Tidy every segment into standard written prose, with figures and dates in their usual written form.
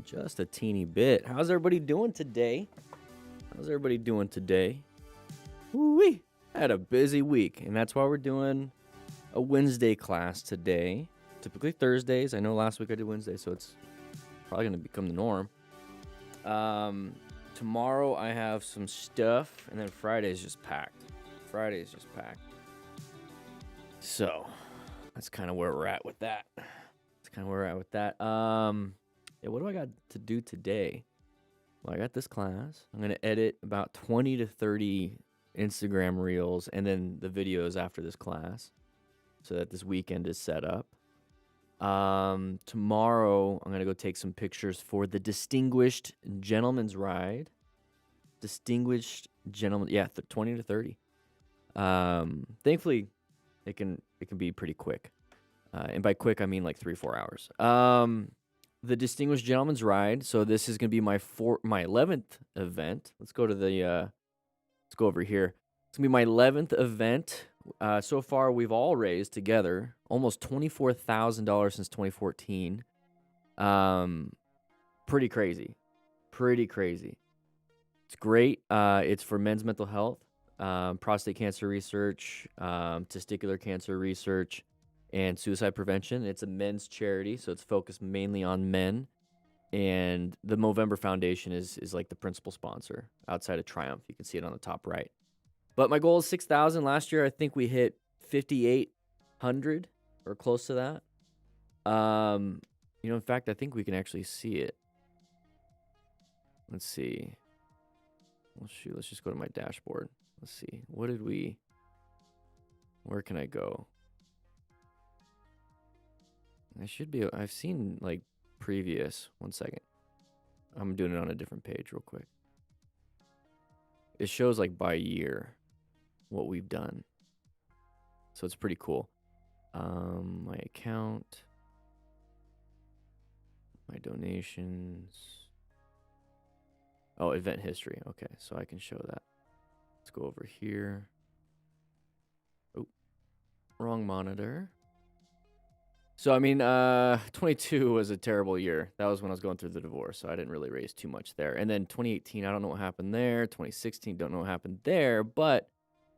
just a teeny bit. How's everybody doing today? Woo-wee. Had a busy week, and that's why we're doing a Wednesday class today. Typically Thursdays. I know last week I did Wednesday, so it's probably going to become the norm. Tomorrow I have some stuff, and then Friday is just packed. So that's kind of where we're at with that. Yeah, what do I got to do today? Well, I got this class. I'm going to edit about 20 to 30 Instagram reels and then the videos after this class so that this weekend is set up. Tomorrow, I'm going to go take some pictures for the Distinguished Gentleman's Ride. 20 to 30. Thankfully, it can be pretty quick. And by quick, I mean like 3-4 hours. The Distinguished Gentleman's Ride. So this is going to be my 11th event. Let's go over here. It's going to be my 11th event. So far, we've all raised together almost $24,000 since 2014. Pretty crazy. It's great. It's for men's mental health, prostate cancer research, testicular cancer research, and suicide prevention. It's a men's charity, so it's focused mainly on men. And the Movember Foundation is like the principal sponsor outside of Triumph. You can see it on the top right. But my goal is 6,000. Last year, I think we hit 5,800 or close to that. In fact, I think we can actually see it. Let's see. Well, shoot, let's just go to my dashboard. Let's see. Where can I go? I've seen like previous. 1 second. I'm doing it on a different page real quick. It shows like by year what we've done. So it's pretty cool. My account, my donations. Oh, event history. Okay, so I can show that. Let's go over here. Oh, wrong monitor. So, 22 was a terrible year. That was when I was going through the divorce, so I didn't really raise too much there. And then 2018, I don't know what happened there. 2016, don't know what happened there. But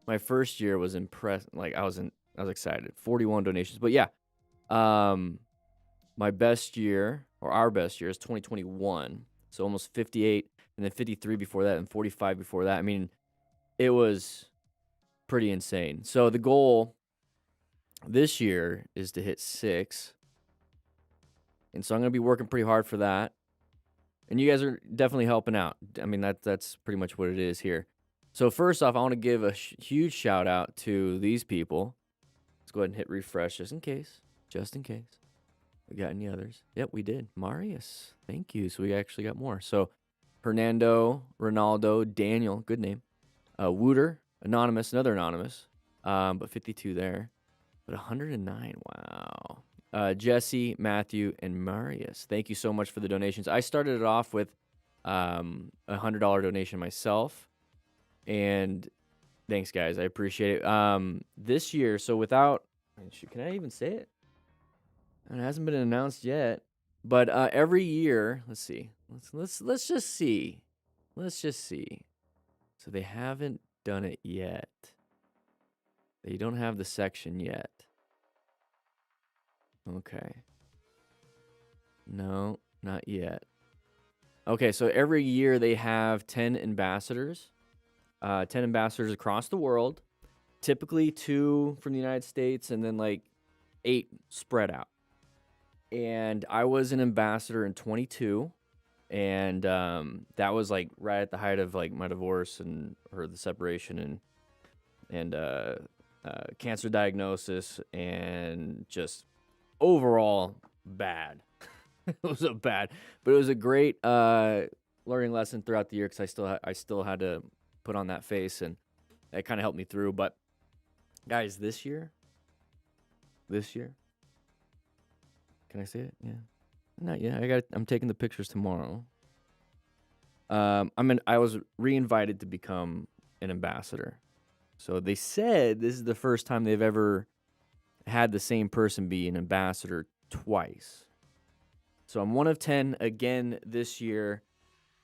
my first year was impressed. Like, I was excited. 41 donations. But yeah, my best year, or our best year, is 2021. So almost 58, and then 53 before that, and 45 before that. It was pretty insane. So the goal this year is to hit 6. And so I'm going to be working pretty hard for that. And you guys are definitely helping out. That's pretty much what it is here. So first off, I want to give a huge shout out to these people. Let's go ahead and hit refresh just in case. We got any others? Yep, we did. Marius, thank you. So we actually got more. So Hernando, Ronaldo, Daniel, good name. Wooter, anonymous, another anonymous. But 52 there. But 109, wow. Jesse, Matthew, and Marius, thank you so much for the donations. I started it off with a $100 donation myself. And thanks, guys. I appreciate it. This year, so without... Can I even say it? It hasn't been announced yet. But every year... Let's see. Let's just see. So they haven't done it yet. They don't have the section yet. Okay. No, not yet. Okay, so every year they have 10 ambassadors. 10 ambassadors across the world. Typically 2 from the United States and then like 8 spread out. And I was an ambassador in 22. And that was like right at the height of like my divorce or the separation and cancer diagnosis and just overall bad. It was but it was a great learning lesson throughout the year because I still had to put on that face, and that kind of helped me through. But guys, this year, can I say it? Yeah, not yet. I'm taking the pictures tomorrow. I was re-invited to become an ambassador. So they said this is the first time they've ever had the same person be an ambassador twice. So I'm one of 10 again this year,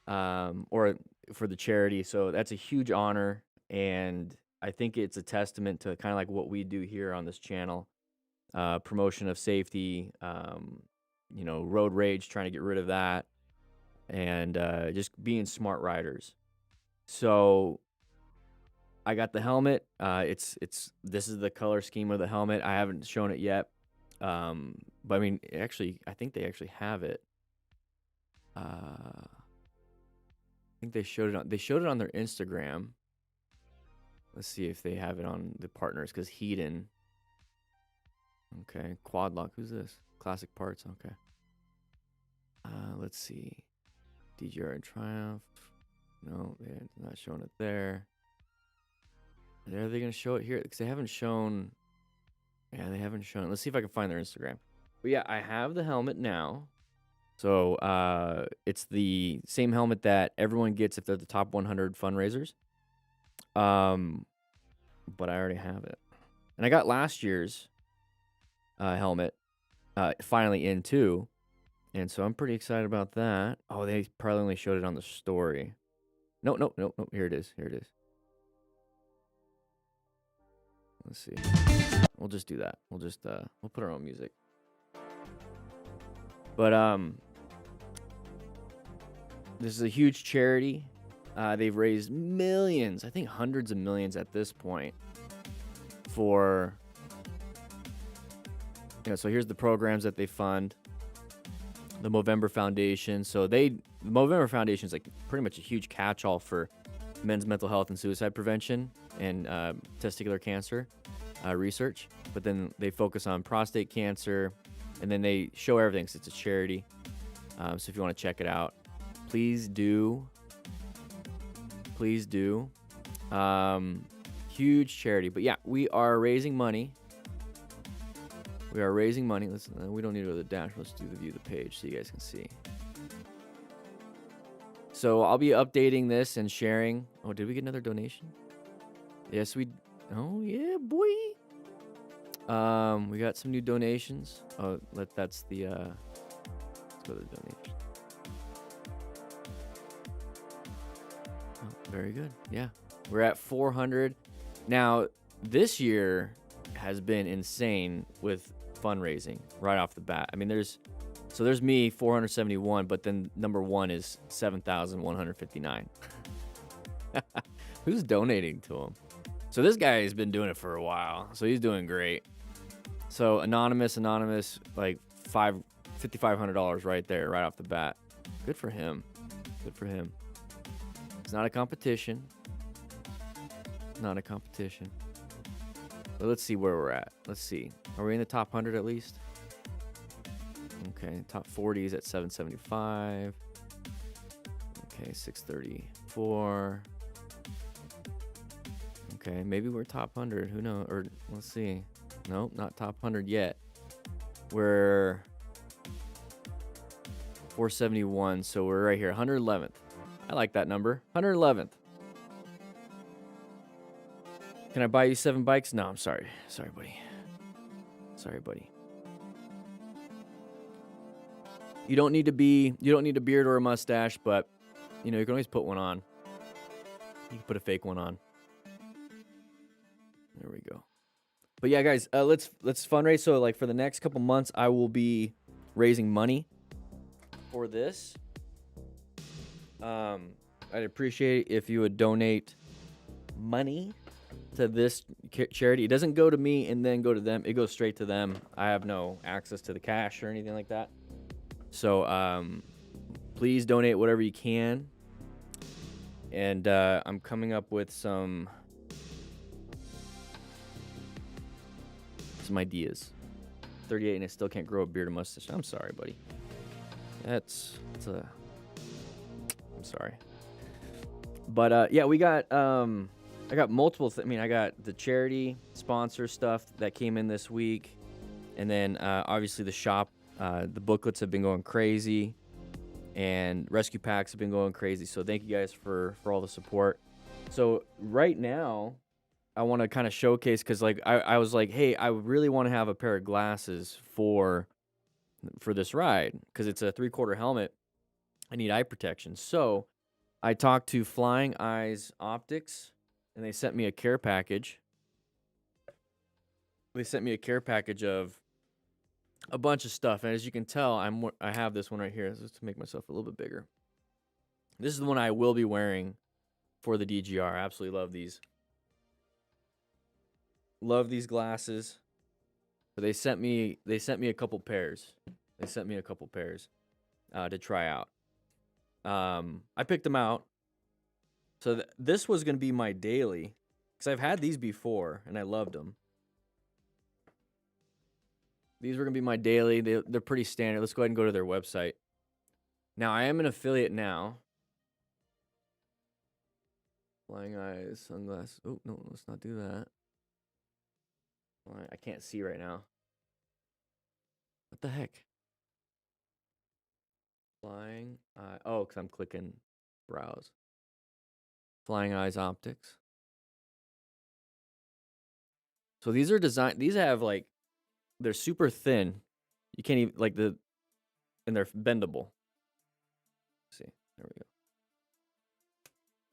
or for the charity. So that's a huge honor, and I think it's a testament to kind of like what we do here on this channel, promotion of safety, road rage, trying to get rid of that, and just being smart riders. So I got the helmet. This is the color scheme of the helmet. I haven't shown it yet. But I mean, actually, I think they actually have it. I think they showed it on their Instagram. Let's see if they have it on the partners, because Hedon. Okay, Quad Lock. Who's this? Classic Parts. Okay. Let's see. DGR and Triumph. No, they're not showing it there. Are they going to show it here? Because they haven't shown. Yeah, they haven't shown it. Let's see if I can find their Instagram. But yeah, I have the helmet now. So it's the same helmet that everyone gets if they're the top 100 fundraisers. But I already have it. And I got last year's helmet finally in too. And so I'm pretty excited about that. Oh, they probably only showed it on the story. No. Here it is. Let's see. We'll just do that. We'll just we'll put our own music. But this is a huge charity. They've raised millions, I think hundreds of millions at this point, for so here's the programs that they fund. The Movember Foundation. So the Movember Foundation is like pretty much a huge catch-all for men's mental health and suicide prevention and testicular cancer research. But then they focus on prostate cancer, and then they show everything. So it's a charity. So if you want to check it out, please do. Huge charity. But yeah, we are raising money. Listen, we don't need to go to the dash. Let's do the view the page so you guys can see. So I'll be updating this and sharing. Oh, did we get another donation? Yes, oh yeah, boy. We got some new donations. Oh, let's go to the donation. Oh, very good. Yeah. We're at 400. Now, this year has been insane with fundraising right off the bat. I mean, there's me, 471, but then number one is 7,159. Who's donating to him? So this guy has been doing it for a while, so he's doing great. So anonymous, like $5,500 right there, right off the bat. Good for him. It's not a competition. But let's see where we're at. Let's see. Are we in the top 100 at least? Okay, top 40 is at 775. Okay, 634. Okay, maybe we're top 100. Who knows? Or let's see. Nope, not top 100 yet. We're 471, so we're right here, 111th. I like that number, 111th. Can I buy you 7 bikes? No, I'm sorry. Sorry, buddy. You don't need a beard or a mustache, but you can always put one on. You can put a fake one on. There we go. But yeah, guys, let's fundraise. So like for the next couple months, I will be raising money for this. I'd appreciate it if you would donate money to this charity. It doesn't go to me and then go to them. It goes straight to them. I have no access to the cash or anything like that. So please donate whatever you can. And I'm coming up with some ideas. 38 and I still can't grow a beard or mustache. I'm sorry, buddy. I'm sorry. But yeah, we got I got multiple I got the charity sponsor stuff that came in this week, and then obviously the shop, the booklets have been going crazy, and rescue packs have been going crazy. So thank you guys for all the support. So right now I want to kind of showcase, because like I was like, hey, I really want to have a pair of glasses for for this ride because it's a 3/4 helmet. I need eye protection. So I talked to Flying Eyes Optics, and they sent me a care package. They sent me a care package of a bunch of stuff, and as you can tell, I have this one right here. Just to make myself a little bit bigger. This is the one I will be wearing for the DGR. I absolutely love these. Love these glasses. But they sent me a couple pairs. They sent me a couple pairs to try out. I picked them out. So this was going to be my daily, because I've had these before and I loved them. These were going to be my daily. They're pretty standard. Let's go ahead and go to their website. Now, I am an affiliate now. Flying Eyes, sunglasses. Oh, no, let's not do that. I can't see right now. What the heck? Flying Eye. Oh, because I'm clicking browse. Flying Eyes Optics. So these are designed. These have like, they're super thin. You can't even and they're bendable. Let's see, there we go.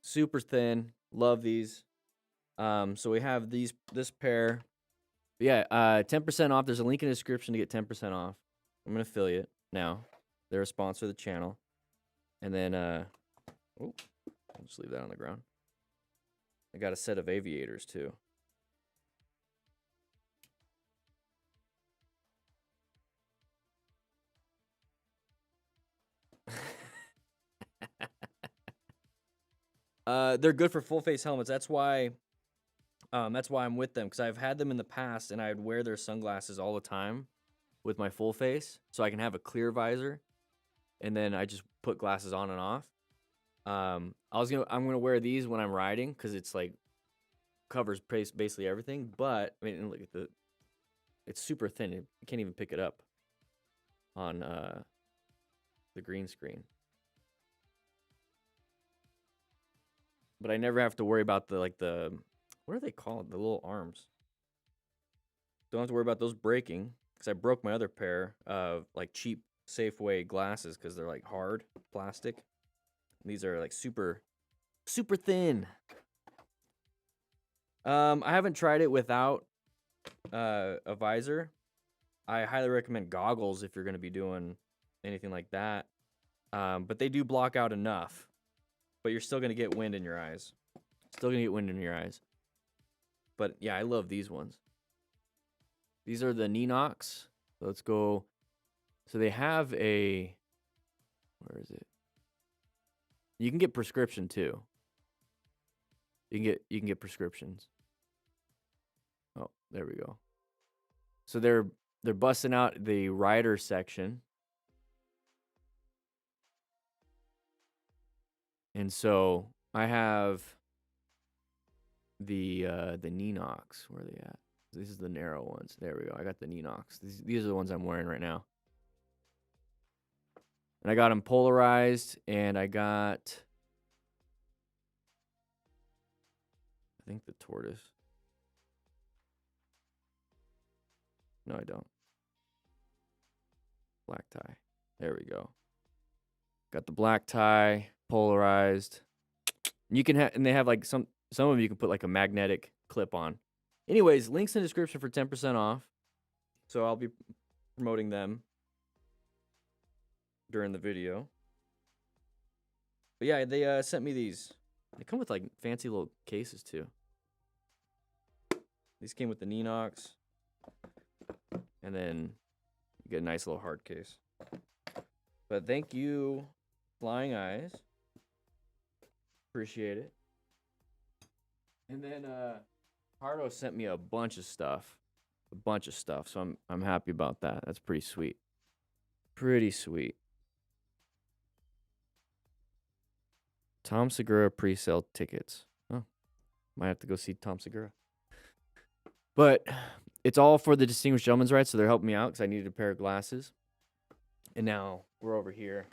Super thin. Love these. So we have this pair. But yeah, 10% off. There's a link in the description to get 10% off. I'm an affiliate now. They're a sponsor of the channel. And then, I'll just leave that on the ground. I got a set of aviators too. They're good for full face helmets. That's why I'm with them, because I've had them in the past and I'd wear their sunglasses all the time with my full face, so I can have a clear visor, and then I just put glasses on and off. I'm gonna wear these when I'm riding because it's like covers basically everything. But I mean, look at it's super thin. You can't even pick it up on the green screen. But I never have to worry about the what are they called? The little arms. Don't have to worry about those breaking, because I broke my other pair of like cheap Safeway glasses because they're like hard plastic. And these are like super thin. I haven't tried it without a visor. I highly recommend goggles if you're going to be doing anything like that. But they do block out enough. But you're still going to get wind in your eyes. But yeah, I love these ones. These are the Ninox. So let's go. So they have where is it? You can get prescription too. You can get prescriptions. Oh, there we go. So they're busting out the rider section. And so I have the Ninox. Where are they at? This is the narrow ones. There we go. I got the Ninox. These are the ones I'm wearing right now. And I got them polarized, and I got, I think, the tortoise. No, I don't. Black tie. There we go. Got the black tie, polarized. You can have, and they have like some of them you can put like a magnetic clip on. Anyways, links in the description for 10% off. So I'll be promoting them during the video. But yeah, they sent me these. They come with like fancy little cases too. These came with the Ninox. And then you get a nice little hard case. But thank you, Flying Eyes. Appreciate it. And then Cardo sent me a bunch of stuff. So I'm happy about that. That's pretty sweet. Pretty sweet. Tom Segura pre-sale tickets. Oh, might have to go see Tom Segura. But it's all for the Distinguished Gentleman's Ride, so they're helping me out because I needed a pair of glasses. And now we're over here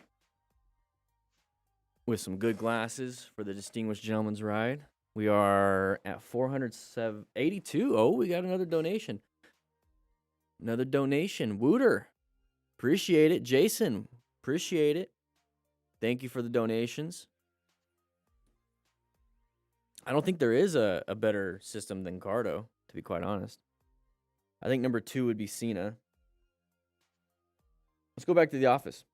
with some good glasses for the Distinguished Gentleman's Ride. We are at 482. Oh, we got another donation. Another donation. Wooter. Appreciate it. Jason, appreciate it. Thank you for the donations. I don't think there is a better system than Cardo, to be quite honest. I think number 2 would be Cena. Let's go back to the office.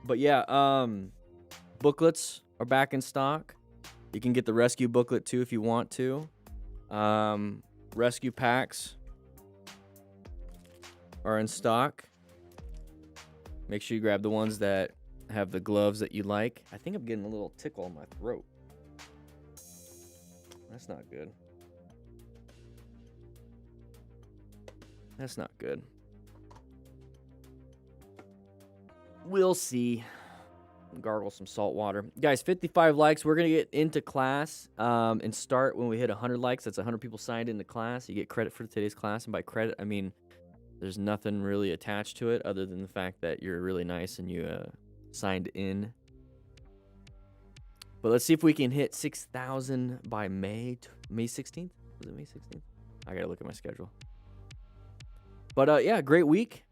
But yeah, booklets are back in stock. You can get the rescue booklet too if you want to. Rescue packs are in stock. Make sure you grab the ones that have the gloves that you like. I think I'm getting a little tickle in my throat. That's not good. That's not good. We'll see. Gargle some salt water. Guys, 55 likes. We're going to get into class and start when we hit 100 likes. That's 100 people signed into class. You get credit for today's class. And by credit, I mean there's nothing really attached to it other than the fact that you're really nice and you signed in. But let's see if we can hit 6,000 by May 16th. Was it May 16th? I got to look at my schedule. But yeah, great week.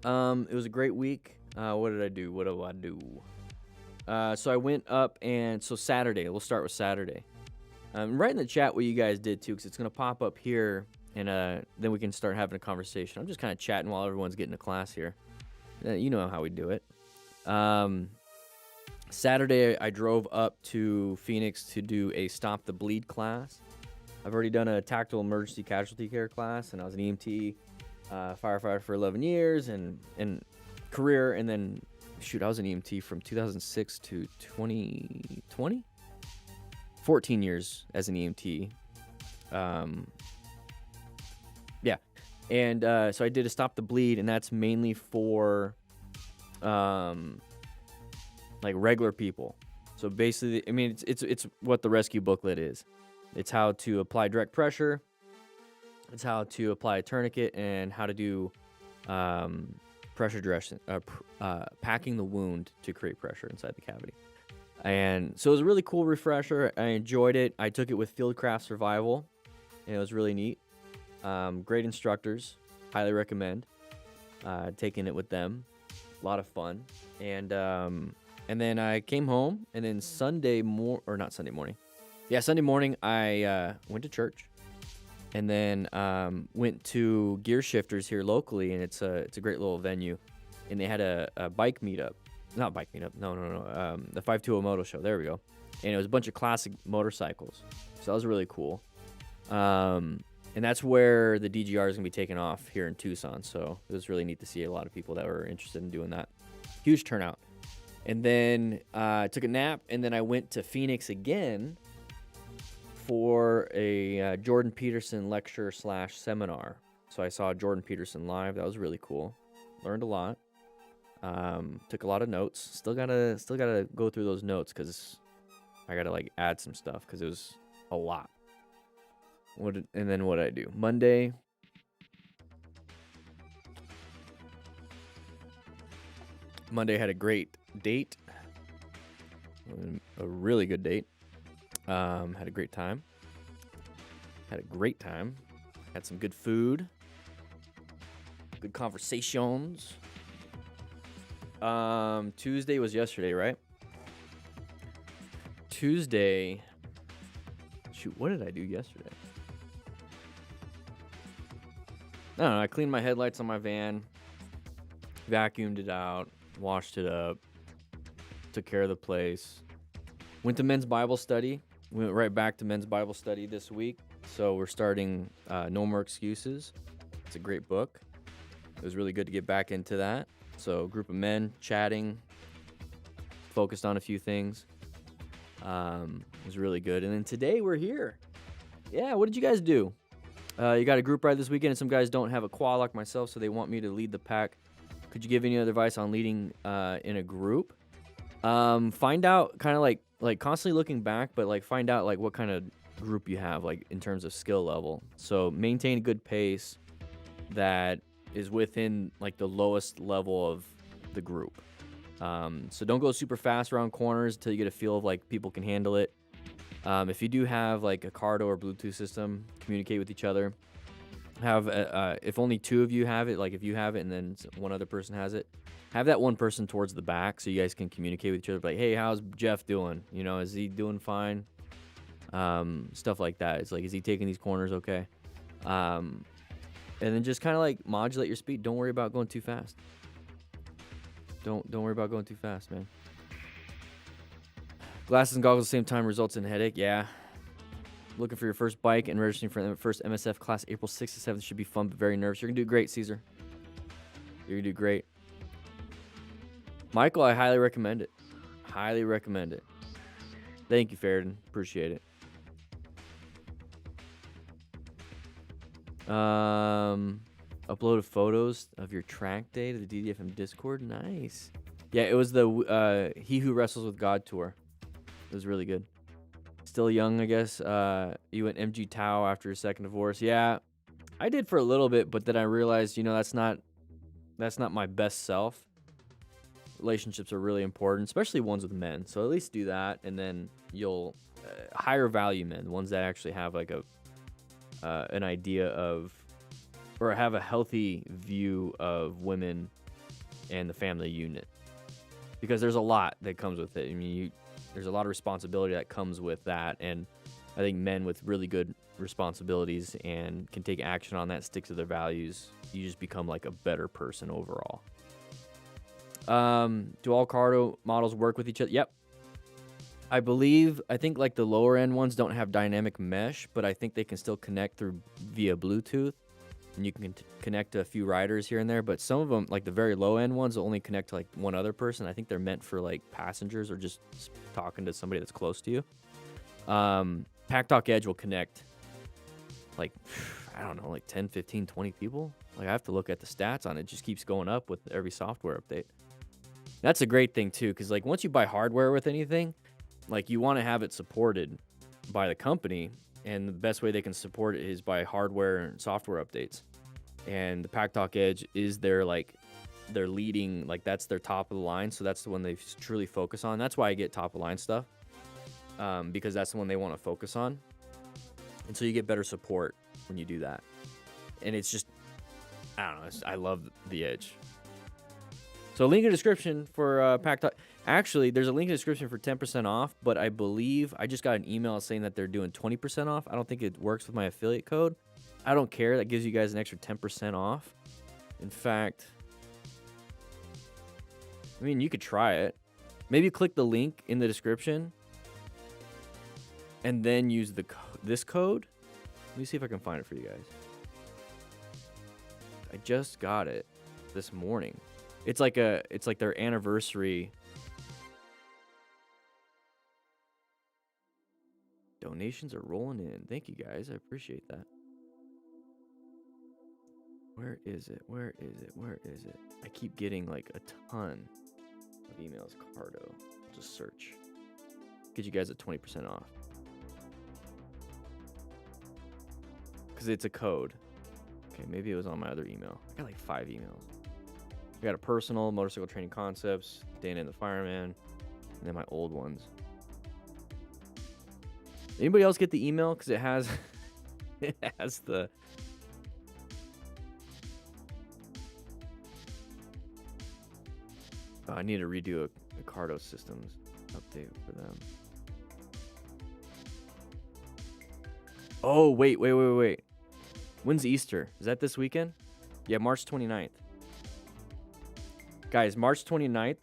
It was a great week. What did I do? What do I do? So I went up and so Saturday, we'll start with Saturday. Write in the chat what you guys did too, because it's going to pop up here and then we can start having a conversation. I'm just kind of chatting while everyone's getting to class here. You know how we do it. Saturday, I drove up to Phoenix to do a Stop the Bleed class. I've already done a tactical emergency casualty care class, and I was an EMT firefighter for 11 years and career, and then I was an EMT from 2006 to 2020. 14 years as an EMT. Yeah, and so I did a Stop the Bleed, and that's mainly for like regular people. So basically, I mean, it's what the rescue booklet is. It's how to apply direct pressure. It's how to apply a tourniquet and how to do pressure dressing, packing the wound to create pressure inside the cavity. And so it was a really cool refresher. I enjoyed it. I took it with Fieldcraft Survival, and it was really neat. Great instructors. Highly recommend taking it with them. A lot of fun. And then I came home, and then Sunday morning, I went to church, and then went to Gear Shifters here locally, and it's a great little venue, and they had a bike meetup. Not bike meetup, no. The 520 Moto Show, there we go. And it was a bunch of classic motorcycles, so that was really cool. And that's where the DGR is going to be taking off here in Tucson, so it was really neat to see a lot of people that were interested in doing that. Huge turnout. And then I took a nap, and then I went to Phoenix again for a Jordan Peterson lecture / seminar. So I saw Jordan Peterson live. That was really cool. Learned a lot. Took a lot of notes. Still gotta go through those notes because I gotta like add some stuff because it was a lot. And then what did I do? Monday. Had a great date. A really good date. Had a great time. Had some good food. Good conversations. Tuesday was yesterday, right? Tuesday. Shoot, what did I do yesterday? I don't know. I cleaned my headlights on my van. Vacuumed it out. Washed it up. Took care of the place. Went to men's Bible study. We went right back to men's Bible study this week. So we're starting No More Excuses. It's a great book. It was really good to get back into that. So a group of men chatting, focused on a few things. It was really good. And then today we're here. Yeah, what did you guys do? You got a group ride this weekend, and some guys don't have a quad like myself, so they want me to lead the pack. Could you give any other advice on leading in a group? Find out, kind of like constantly looking back, but like find out like what kind of group you have, like in terms of skill level. So maintain a good pace that is within like the lowest level of the group. So don't go super fast around corners until you get a feel of like people can handle it. If you do have like a Cardo or Bluetooth system, communicate with each other. have if only 2 of you have it, like if you have it and then one other person has it, have that one person towards the back so you guys can communicate with each other. Like, hey, how's Jeff doing? You know, is he doing fine? Stuff like that. It's like, is he taking these corners okay? And then just kind of like modulate your speed. Don't worry about going too fast. Don't worry about going too fast, man. Glasses and goggles at the same time results in headache. Yeah. Looking for your first bike and registering for the first MSF class April 6th to 7th should be fun but very nervous. You're going to do great, Caesar. You're going to do great. Michael, I highly recommend it. Highly recommend it. Thank you, Ferdinand. Appreciate it. Uploaded photos of your track day to the DDFM Discord. Nice. Yeah, it was the He Who Wrestles with God tour. It was really good. Still young, I guess. You went MG Tao after your second divorce. Yeah, I did for a little bit, but then I realized, you know, that's not my best self. Relationships are really important, especially ones with men. So at least do that, and then you'll higher value men, ones that actually have like an idea of, or have a healthy view of women and the family unit, because there's a lot that comes with it. I mean, there's a lot of responsibility that comes with that, and I think men with really good responsibilities and can take action on that, stick to their values, you just become like a better person overall. Do all Cardo models work with each other? Yep. I think like the lower end ones don't have dynamic mesh, but I think they can still connect via Bluetooth, and you can connect to a few riders here and there. But some of them, like the very low end ones, will only connect to like one other person. I think they're meant for like passengers or just talking to somebody that's close to you. Pack Talk Edge will connect like, I don't know, like 10, 15, 20 people. Like, I have to look at the stats on it. It just keeps going up with every software update. That's a great thing too, because like once you buy hardware with anything, like you want to have it supported by the company, and the best way they can support it is by hardware and software updates. And the Pack Talk Edge is their leading, like that's their top of the line, so that's the one they truly focus on. That's why I get top of the line stuff, because that's the one they want to focus on, and so you get better support when you do that. And it's just, I don't know, I love the Edge. So link in the description for Pack Talk. Actually, there's a link in the description for 10% off, but I believe I just got an email saying that they're doing 20% off. I don't think it works with my affiliate code. I don't care. That gives you guys an extra 10% off. In fact, I mean, you could try it. Maybe click the link in the description and then use this code. Let me see if I can find it for you guys. I just got it this morning. It's like their anniversary donations are rolling in. Thank you guys. I appreciate that. Where is it? Where is it? Where is it? I keep getting like a ton of emails. Cardo. Just search. Get you guys at 20% off. Because it's a code. Okay, maybe it was on my other email. I got like 5 emails. I got a personal, motorcycle training concepts, DanDanTheFireman, and then my old ones. Anybody else get the email? Because it has the... Oh, I need to redo a Cardo systems update for them. Oh, wait. When's Easter? Is that this weekend? Yeah, March 29th. Guys, March 29th.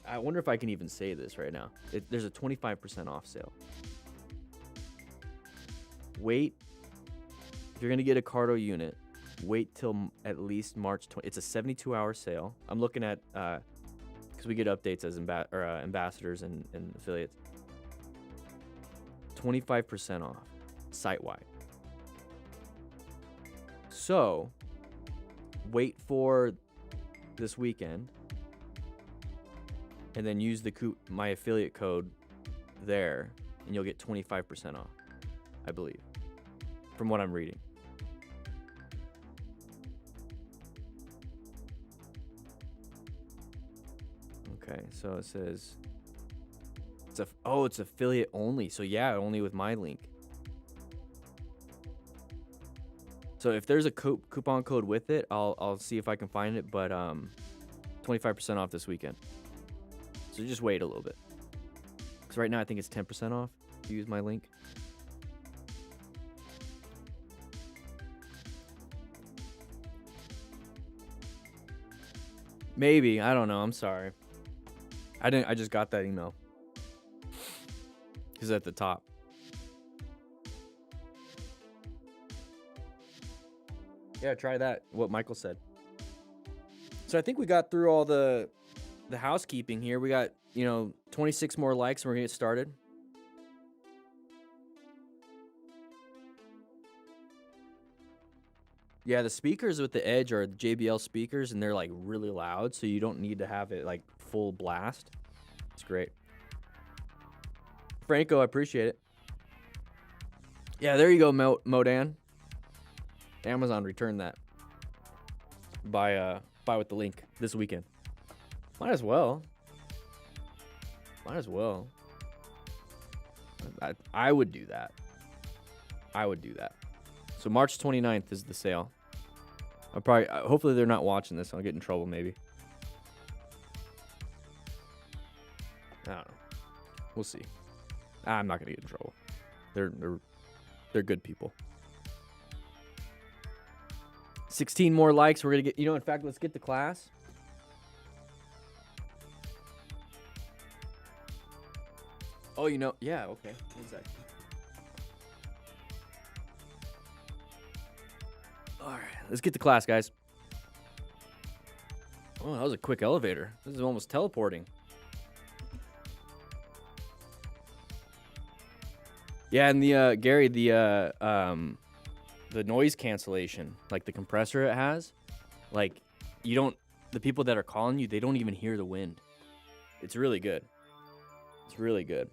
I wonder if I can even say this right now. There's a 25% off sale. Wait. If you're going to get a Cardo unit, wait till at least March 20th. It's a 72-hour sale. I'm looking at, because we get updates as ambassadors and affiliates. 25% off, site-wide. So, wait for this weekend, and then use my affiliate code there, and you'll get 25% off, I believe, from what I'm reading. Okay, so it says it's affiliate only. So yeah, only with my link. So if there's a coupon code with it, I'll see if I can find it. But 25% off this weekend. So just wait a little bit. Because right now I think it's 10% off if you use my link. Maybe. I don't know. I'm sorry. I just got that email. It's at the top. Yeah, try that. What Michael said. So I think we got through all the housekeeping here. We got, 26 more likes and we're going to get started. Yeah, the speakers with the Edge are JBL speakers, and they're like really loud, so you don't need to have it like full blast. It's great. Franco, I appreciate it. Yeah, there you go, Modan. Amazon returned that. Buy with the link this weekend. Might as well. I would do that. So March 29th is the sale. Hopefully they're not watching this. I'll get in trouble maybe. I don't know. We'll see. I'm not gonna get in trouble. They're good people. 16 more likes. We're gonna get. In fact, let's get to class. Oh, yeah. Okay. 1 sec. All right, let's get to class, guys. Oh, that was a quick elevator. This is almost teleporting. Yeah, and the Gary, the noise cancellation, like the compressor it has, like the people that are calling you, they don't even hear the wind. It's really good. It's really good.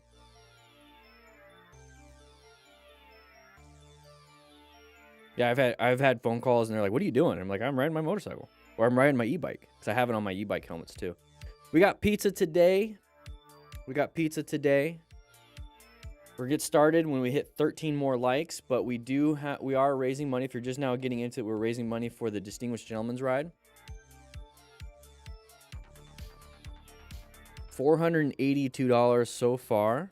Yeah, I've had phone calls and they're like, "What are you doing?" I'm like, "I'm riding my motorcycle, or I'm riding my e-bike," because I have it on my e-bike helmets too. We got pizza today. We're gonna get started when we hit 13 more likes, but we are raising money. If you're just now getting into it, we're raising money for the Distinguished Gentleman's Ride. $482 so far.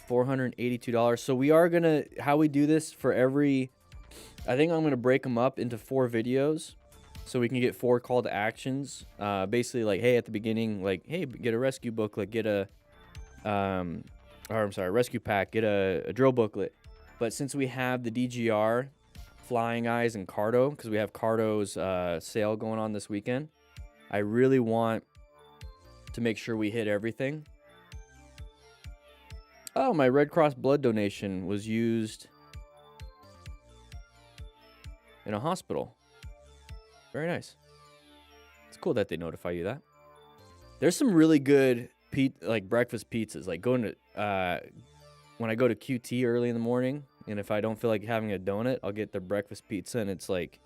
$482. So we are gonna, how we do this for every, I think I'm gonna break them up into 4 videos, so we can get 4 call to actions. Basically, like, hey, at the beginning, like, hey, get a rescue booklet, get a, rescue pack, get a drill booklet. But since we have the DGR, Flying Eyes, and Cardo, because we have Cardo's sale going on this weekend, I really want to make sure we hit everything. Oh, my Red Cross blood donation was used in a hospital. Very nice. It's cool that they notify you that. There's some really good breakfast pizzas. Like going to when I go to QT early in the morning, and if I don't feel like having a donut, I'll get their breakfast pizza, and it's like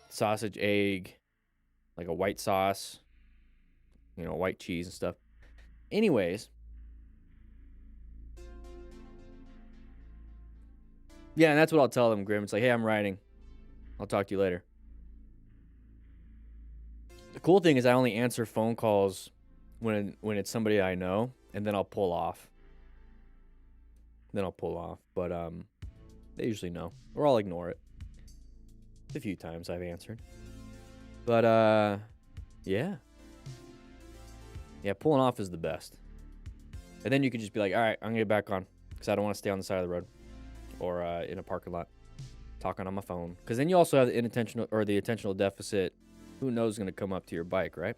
sausage, egg, like a white sauce, white cheese and stuff. Anyways. Yeah, and that's what I'll tell them, Grim. It's like, hey, I'm riding. I'll talk to you later. The cool thing is I only answer phone calls when it's somebody I know, and then I'll pull off. But they usually know, or I'll ignore it. A few times I've answered. But yeah. Yeah, pulling off is the best. And then you can just be like, all right, I'm gonna get back on, because I don't want to stay on the side of the road or in a parking lot talking on my phone. Because then you also have the attentional deficit. Who knows is going to come up to your bike, right?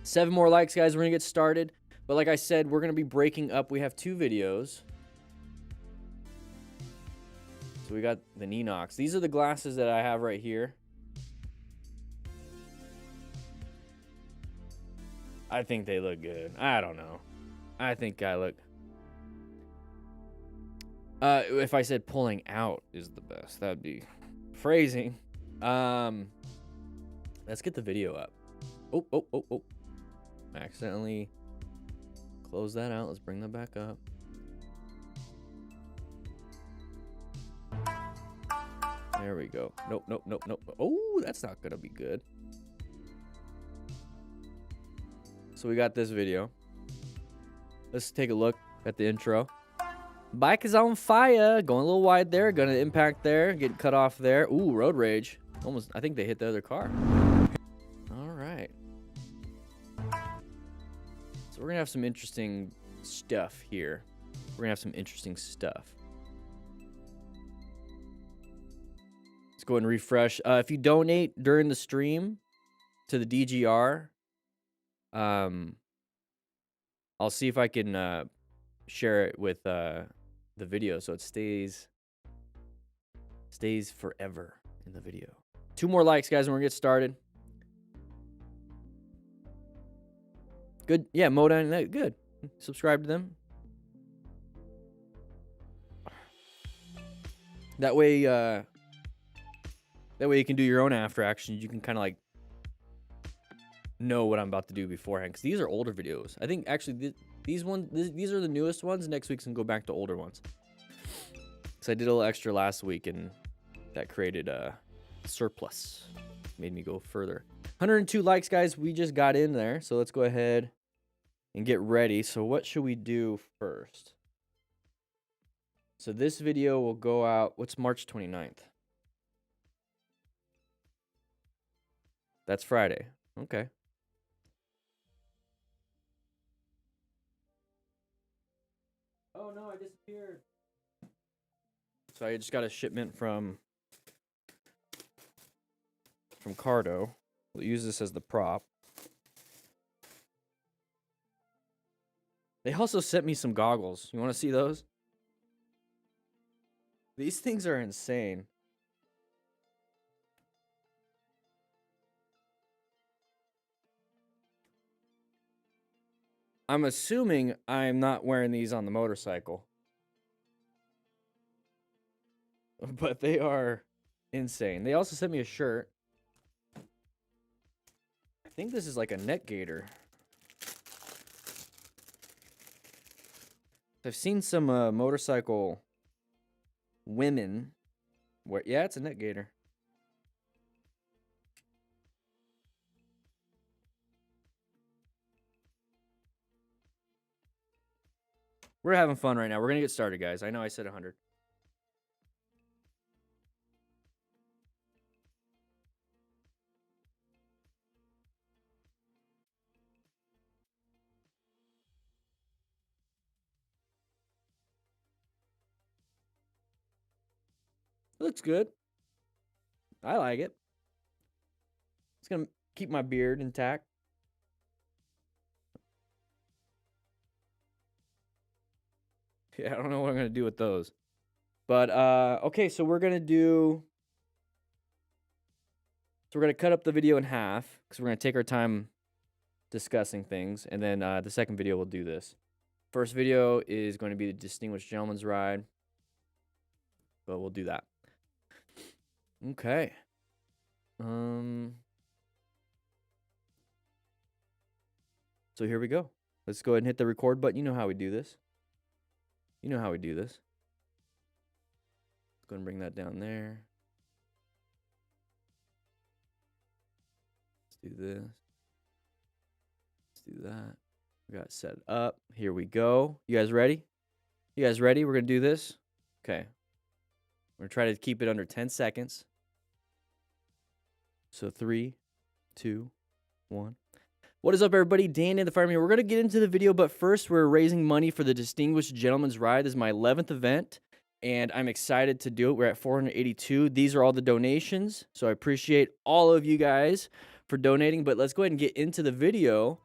7 more likes, guys. We're going to get started. But like I said, we're going to be breaking up. We have 2 videos. So we got the Ninox. These are the glasses that I have right here. I think they look good. I don't know. I think I look... if I said pulling out is the best, that'd be phrasing. Let's get the video up. Oh. I accidentally closed that out. Let's bring that back up. There we go. Nope, nope, nope, nope. Oh, that's not gonna be good. So we got this video. Let's take a look at the intro. Bike is on fire. Going a little wide there. Gonna impact there. Getting cut off there. Ooh, road rage. Almost, I think they hit the other car. All right. So we're gonna have some interesting stuff here. We're gonna have some interesting stuff. Let's go ahead and refresh. If you donate during the stream to the DGR, I'll see if I can share it with the video so it stays forever in the video. 2 more likes, guys, and we're gonna get started. Good, yeah, Modan, good. Subscribe to them. That way you can do your own after actions. You can kind of like know what I'm about to do beforehand, because these are older videos. I think actually these are the newest ones. Next week's gonna go back to older ones, because I did a little extra last week and that created a surplus, made me go further. 102 likes, guys. We just got in there, so let's go ahead and get ready. So what should we do first? So this video will go out, what's March 29th? That's Friday. Okay. Oh no, I disappeared. So I just got a shipment from Cardo. We'll use this as the prop. They also sent me some goggles. You want to see those? These things are insane. I'm assuming I'm not wearing these on the motorcycle. But they are insane. They also sent me a shirt. I think this is like a neck gaiter. I've seen some motorcycle women wear. Yeah, it's a neck gaiter. We're having fun right now. We're going to get started, guys. I know I said 100. Looks good. I like it. It's going to keep my beard intact. Yeah, I don't know what I'm going to do with those. But, okay, so we're going to cut up the video in half, because we're going to take our time discussing things. And then the second video, we'll do this. First video is going to be the Distinguished Gentleman's Ride. But we'll do that. Okay. So here we go. Let's go ahead and hit the record button. You know how we do this. Let's go ahead and bring that down there. Let's do this. Let's do that. We got it set up. Here we go. You guys ready? We're going to do this. Okay. We're going to try to keep it under 10 seconds. So 3, 2, 1. What is up, everybody? DanDanTheFireman. We're going to get into the video, but first we're raising money for the Distinguished Gentleman's Ride. This is my 11th event, and I'm excited to do it. We're at 482. These are all the donations, so I appreciate all of you guys for donating, but let's go ahead and get into the video.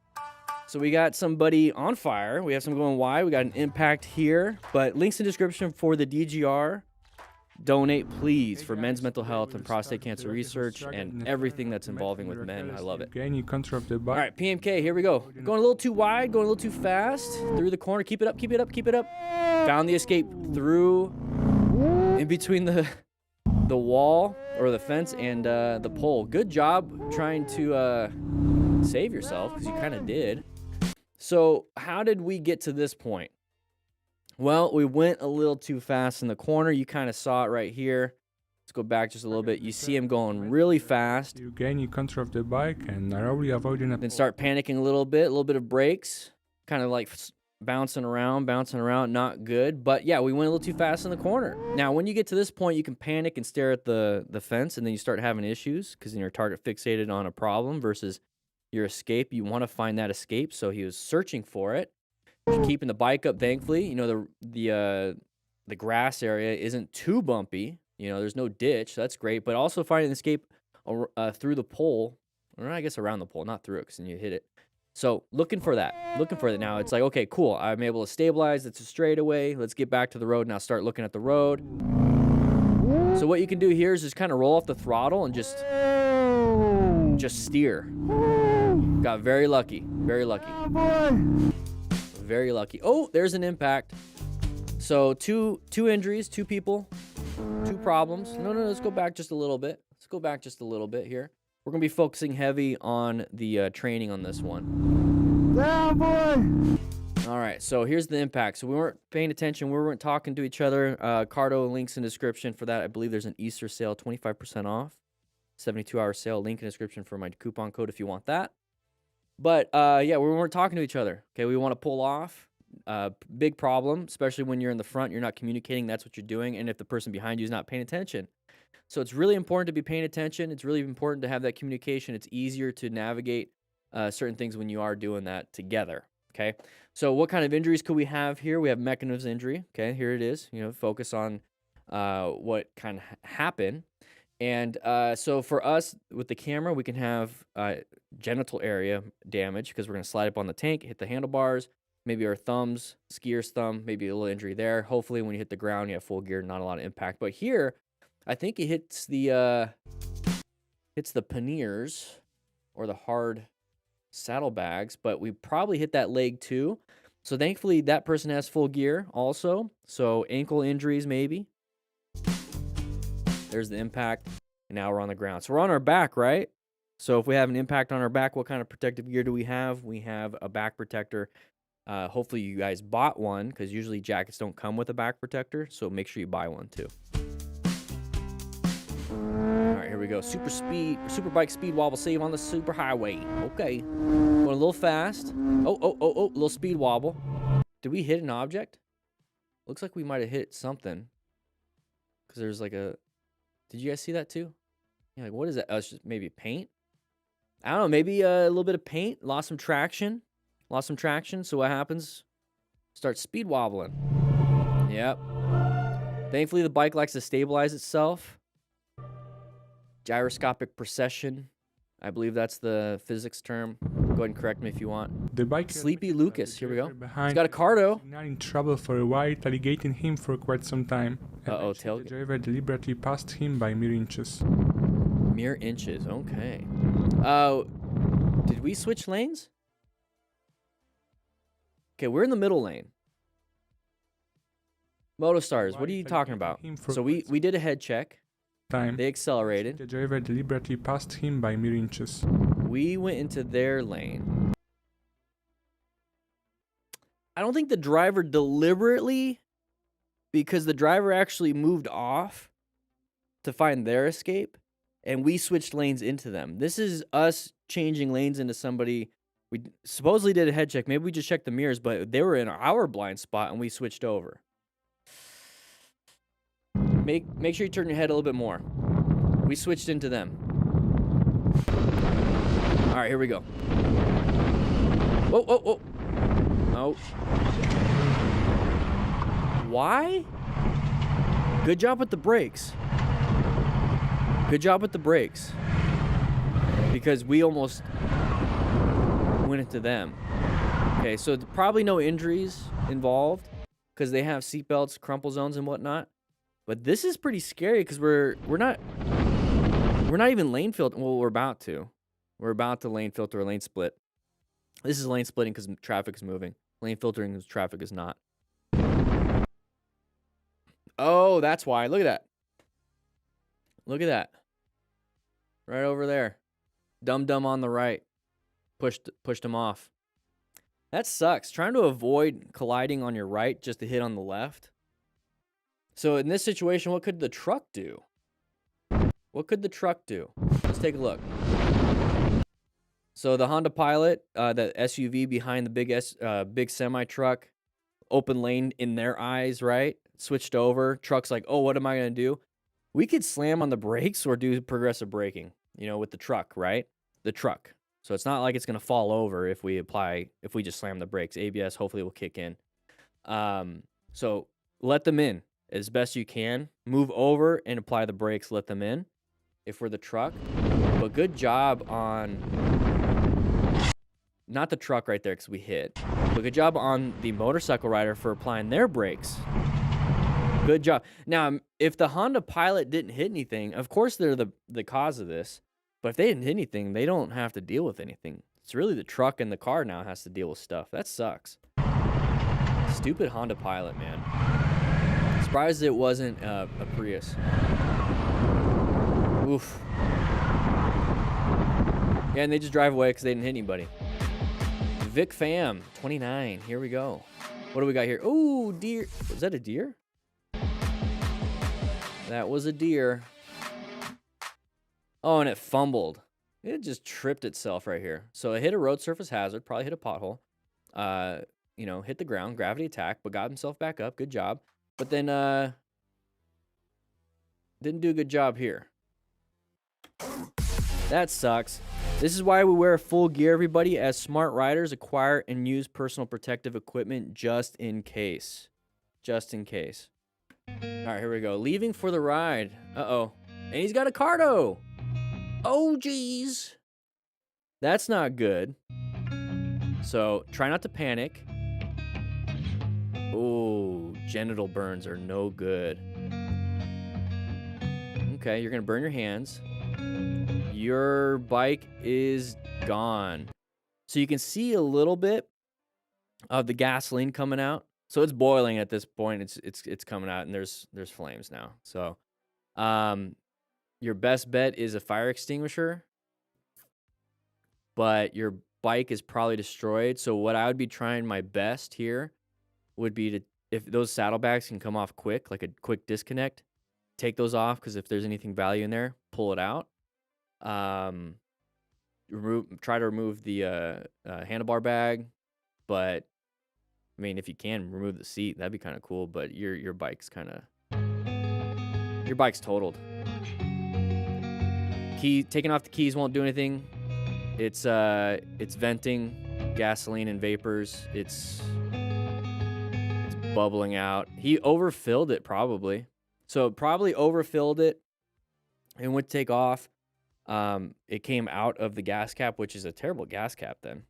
So we got somebody on fire. We have some going wide. We got an impact here, but links in the description for the DGR. Donate, please, for men's mental health and prostate cancer research and everything that's involving with men. I love it. All right, PMK, here we go. Going a little too wide, going a little too fast. Through the corner. Keep it up, keep it up, keep it up. Found the escape through in between the wall or the fence and the pole. Good job trying to save yourself, because you kind of did. So how did we get to this point? Well, we went a little too fast in the corner. You kind of saw it right here. Let's go back just a little bit. You see him going really fast. You gain control of the bike and narrowly avoiding Then start panicking a little bit of brakes, kind of like bouncing around, not good. But yeah, we went a little too fast in the corner. Now, when you get to this point, you can panic and stare at the fence, and then you start having issues because then you're target fixated on a problem versus your escape. You want to find that escape, so he was searching for it. Keeping the bike up, thankfully. You know, the grass area isn't too bumpy. You know, there's no ditch. So that's great. But also finding an escape through the pole, or I guess around the pole, not through it, because then you hit it. So looking for that. Now it's like, okay, cool. I'm able to stabilize. It's a straightaway. Let's get back to the road. Now start looking at the road. So what you can do here is just kind of roll off the throttle and just steer. Got very lucky. Very lucky. Very lucky. Oh, there's an impact. So two injuries, 2 people, 2 problems. No, let's go back just a little bit. Here. We're going to be focusing heavy on the training on this one. Down, boy! All right, so here's the impact. So we weren't paying attention. We weren't talking to each other. Cardo, links in description for that. I believe there's an Easter sale, 25% off. 72-hour sale, link in description for my coupon code if you want that. But, yeah, we weren't talking to each other. Okay, we want to pull off. Big problem, especially when you're in the front. You're not communicating. That's what you're doing. And if the person behind you is not paying attention. So it's really important to be paying attention. It's really important to have that communication. It's easier to navigate certain things when you are doing that together. Okay, so what kind of injuries could we have here? We have mechanism injury. Okay, here it is. You know, focus on what can happen. And so for us with the camera, we can have genital area damage because we're going to slide up on the tank, hit the handlebars, maybe our thumbs, skier's thumb, maybe a little injury there. Hopefully when you hit the ground, you have full gear, not a lot of impact. But here, I think it hits the panniers or the hard saddlebags, but we probably hit that leg too. So thankfully that person has full gear also. So ankle injuries maybe. There's the impact, and now we're on the ground. So we're on our back, right? So if we have an impact on our back, what kind of protective gear do we have? We have a back protector. Hopefully you guys bought one, because usually jackets don't come with a back protector, so make sure you buy one too. All right, here we go. Super bike speed wobble save on the super highway. Okay, going a little fast. Oh, little speed wobble. Did we hit an object? Looks like we might have hit something, because there's like a... Did you guys see that too? Yeah, like, what is that? Oh, it's just maybe paint? I don't know, maybe a little bit of paint. Lost some traction. So what happens? Starts speed wobbling. Yep. Thankfully, the bike likes to stabilize itself. Gyroscopic precession. I believe that's the physics term. Go ahead and correct me if you want. The bike Sleepy Lucas. Here we go. He's got a Cardo. Not in trouble for a while, litigating him for quite some time. Uh-oh, The driver deliberately passed him by mere inches. Mere inches, okay. Did we switch lanes? Okay, we're in the middle lane. Motostars, what are you talking about? So we did a head check. They accelerated. The driver deliberately passed him by mere inches. We went into their lane. I don't think the driver deliberately, because the driver actually moved off to find their escape, and we switched lanes into them. This is us changing lanes into somebody. We supposedly did a head check. Maybe we just checked the mirrors, but they were in our blind spot, and we switched over. Make sure you turn your head a little bit more. We switched into them. All right, here we go. Whoa. Oh. Why? Good job with the brakes. Because we almost went into them. Okay, so probably no injuries involved because they have seatbelts, crumple zones, and whatnot. But this is pretty scary because we're not even lane filter. Well, we're about to. We're about to lane filter or lane split. This is lane splitting because traffic is moving. Lane filtering because traffic is not. Oh, that's why. Look at that. Right over there. Dum on the right. Pushed him off. That sucks. Trying to avoid colliding on your right just to hit on the left. So in this situation, what could the truck do? What could the truck do? Let's take a look. So the Honda Pilot, the SUV behind the big semi truck, open lane in their eyes, right? Switched over. Truck's like, oh, what am I gonna do? We could slam on the brakes or do progressive braking, with the truck, right? The truck. So it's not like it's gonna fall over if we just slam the brakes. ABS hopefully will kick in. So let them in as best you can. Move over and apply the brakes, let them in if we're the truck. But good job on, not the truck right there because we hit, but good job on the motorcycle rider for applying their brakes. Good job. Now, if the Honda Pilot didn't hit anything, of course they're the cause of this, but if they didn't hit anything, they don't have to deal with anything. It's really the truck and the car now has to deal with stuff. That sucks. Stupid Honda Pilot, man. Surprised it wasn't a Prius. Oof. Yeah, and they just drive away because they didn't hit anybody. Vic Fam, 29. Here we go. What do we got here? Oh, deer. Was that a deer? That was a deer. Oh, and it fumbled. It just tripped itself right here. So it hit a road surface hazard, probably hit a pothole. Hit the ground, gravity attack, but got himself back up. Good job. But then didn't do a good job here. That sucks. This is why we wear full gear, everybody. As smart riders, acquire and use personal protective equipment just in case. Just in case. All right, here we go. Leaving for the ride. Uh-oh. And he's got a Cardo. Oh, geez. That's not good. So try not to panic. Oh, genital burns are no good. Okay, you're going to burn your hands. Your bike is gone. So you can see a little bit of the gasoline coming out. So it's boiling at this point. It's coming out and there's flames now. So your best bet is a fire extinguisher. But your bike is probably destroyed. So what I would be trying my best here would be to, if those saddlebags can come off quick, like a quick disconnect, take those off, because if there's anything value in there, pull it out. Try to remove the handlebar bag, but I mean, if you can remove the seat, that'd be kind of cool. But your bike's totaled. Taking off the keys won't do anything. It's venting gasoline and vapors. It's bubbling out. He overfilled it probably. So probably overfilled it and would take off. It came out of the gas cap, which is a terrible gas cap then.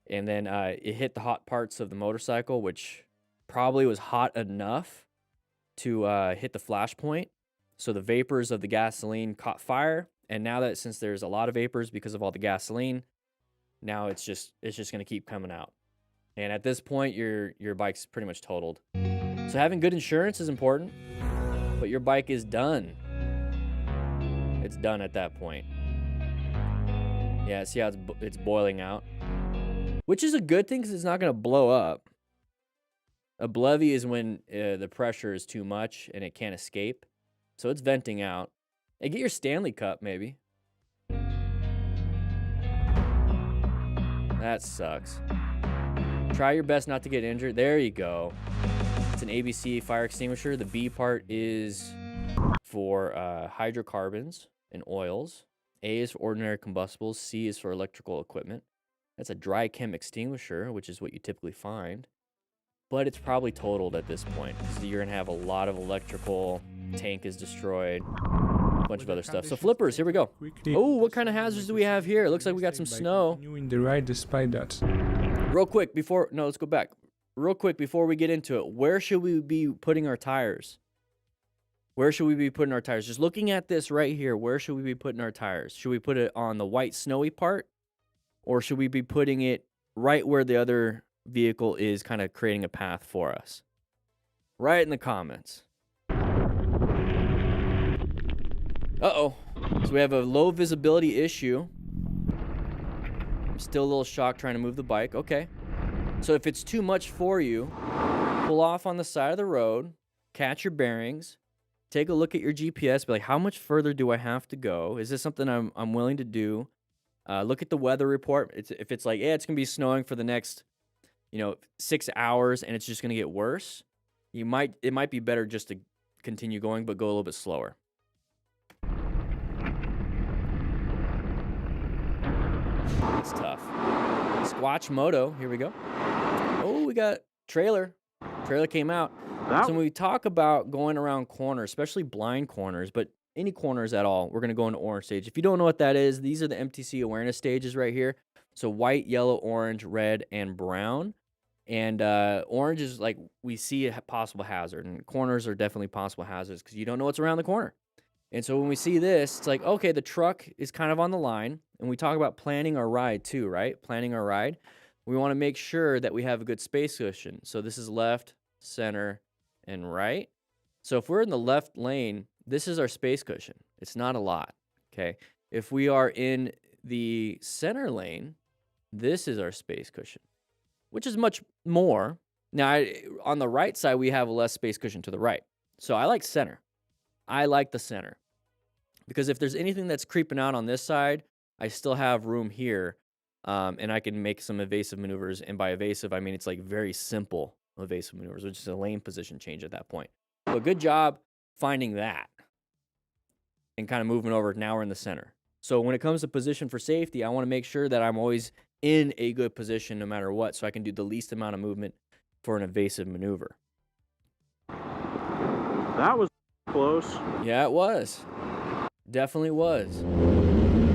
And then it hit the hot parts of the motorcycle, which probably was hot enough to hit the flash point. So the vapors of the gasoline caught fire. And now that, since there's a lot of vapors because of all the gasoline, now it's just going to keep coming out. And at this point, your bike's pretty much totaled. So having good insurance is important, but your bike is done. It's done at that point. Yeah, see how it's boiling out? Which is a good thing because it's not going to blow up. A blevy is when the pressure is too much and it can't escape. So it's venting out. Hey, get your Stanley Cup, maybe. That sucks. Try your best not to get injured. There you go. It's an ABC fire extinguisher. The B part is for hydrocarbons and oils. A is for ordinary combustibles. C is for electrical equipment. That's a dry chem extinguisher, which is what you typically find. But it's probably totaled at this point because you're going to have a lot of electrical. Tank is destroyed. A bunch of other stuff. So flippers, here we go. Oh, what kind of hazards do we have here? It looks like we got some snow. In the ride despite that. Real quick let's go back. Real quick before we get into it, where should we be putting our tires? Where should we be putting our tires? Just looking at this right here, where should we be putting our tires? Should we put it on the white snowy part? Or should we be putting it right where the other vehicle is kind of creating a path for us? Right in the comments. Uh-oh. So we have a low visibility issue. I'm still a little shocked trying to move the bike. Okay. So if it's too much for you, pull off on the side of the road, catch your bearings, take a look at your GPS, be like, how much further do I have to go? Is this something I'm willing to do? Look at the weather report. If it's like, yeah, it's gonna be snowing for the next, 6 hours, and it's just gonna get worse. It might be better just to continue going, but go a little bit slower. It's tough. Squatch Moto. Here we go. Oh, we got trailer. Trailer came out. So when we talk about going around corners, especially blind corners, but any corners at all, we're going to go into orange stage. If you don't know what that is, these are the MTC awareness stages right here. So white, yellow, orange, red, and brown. And orange is like we see a possible hazard. And corners are definitely possible hazards because you don't know what's around the corner. And so when we see this, it's like, okay, the truck is kind of on the line. And we talk about planning our ride too, right? Planning our ride. We want to make sure that we have a good space cushion. So this is left, center, and right. So if we're in the left lane, this is our space cushion. It's not a lot, okay? If we are in the center lane, this is our space cushion, which is much more. Now, on the right side, we have a less space cushion to the right. So I like center. I like the center. Because if there's anything that's creeping out on this side, I still have room here, and I can make some evasive maneuvers. And by evasive, I mean it's like very simple evasive maneuvers, which is a lane position change at that point. But good job finding that and kind of moving over. Now we're in the center. So when it comes to position for safety, I want to make sure that I'm always in a good position no matter what, so I can do the least amount of movement for an evasive maneuver. That was close. Yeah, it was. Definitely was.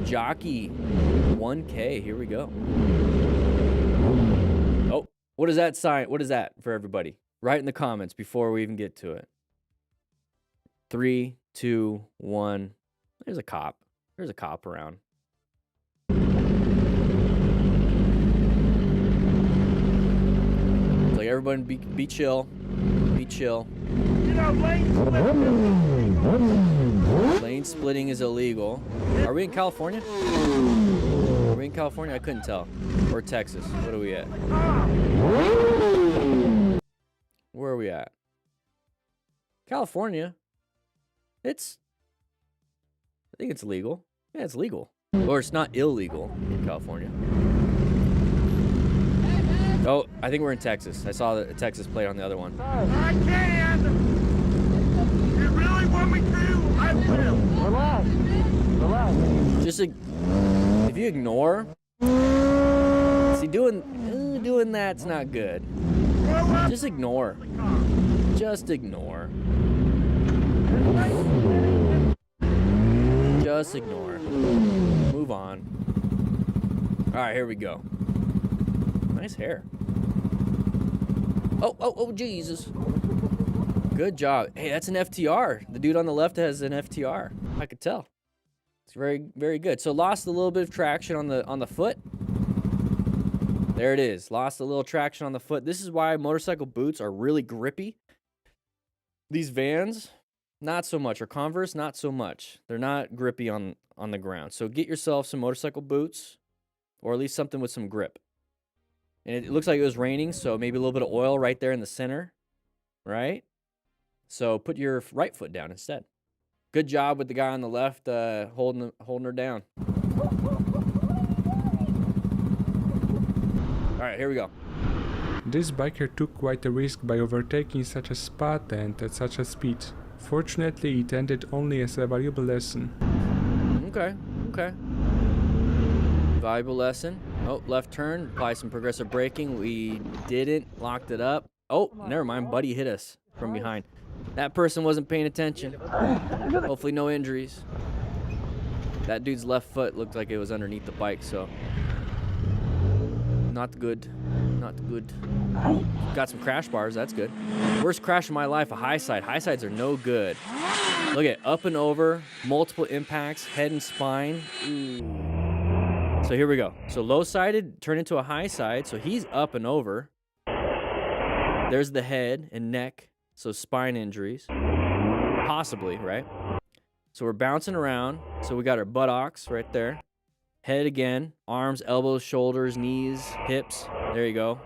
Jockey 1K. Here we go. Oh, what is that sign? What is that for everybody? Write in the comments before we even get to it. 3, 2, 1. There's a cop. There's a cop around. It's like everyone be chill. Be chill. Lane splitting is illegal. Are we in California? Are we in California? I couldn't tell. Or Texas. What are we at? Where are we at? California. I think it's legal. Yeah, it's legal. Or it's not illegal in California. Oh, I think we're in Texas. I saw the Texas plate on the other one. I can! You really want me to? I will! Relax. Relax. Just if you ignore, see, doing that's not good. Just ignore. Just ignore. Just ignore. Move on. All right, here we go. Nice hair. Oh, Jesus. Good job. Hey, that's an FTR. The dude on the left has an FTR. I could tell. It's very, very good. So lost a little bit of traction on the foot. There it is. Lost a little traction on the foot. This is why motorcycle boots are really grippy. These Vans, not so much. Or Converse, not so much. They're not grippy on the ground. So get yourself some motorcycle boots, or at least something with some grip. And it looks like it was raining, so maybe a little bit of oil right there in the center, right? So put your right foot down instead. Good job with the guy on the left holding her down. All right, here we go. This biker took quite a risk by overtaking such a spot and at such a speed. Fortunately, it ended only as a valuable lesson. Okay. Valuable lesson. Oh, left turn. Apply some progressive braking. We didn't. Locked it up. Oh, never mind. Buddy hit us from behind. That person wasn't paying attention. Hopefully no injuries. That dude's left foot looked like it was underneath the bike, so not good. Not good. Got some crash bars. That's good. Worst crash of my life, a high side. High sides are no good. Look at up and over, multiple impacts, head and spine. Ooh. So here we go. So low-sided turned into a high side. So he's up and over. There's the head and neck. So spine injuries. Possibly, right? So we're bouncing around. So we got our buttocks right there. Head again. Arms, elbows, shoulders, knees, hips. There you go.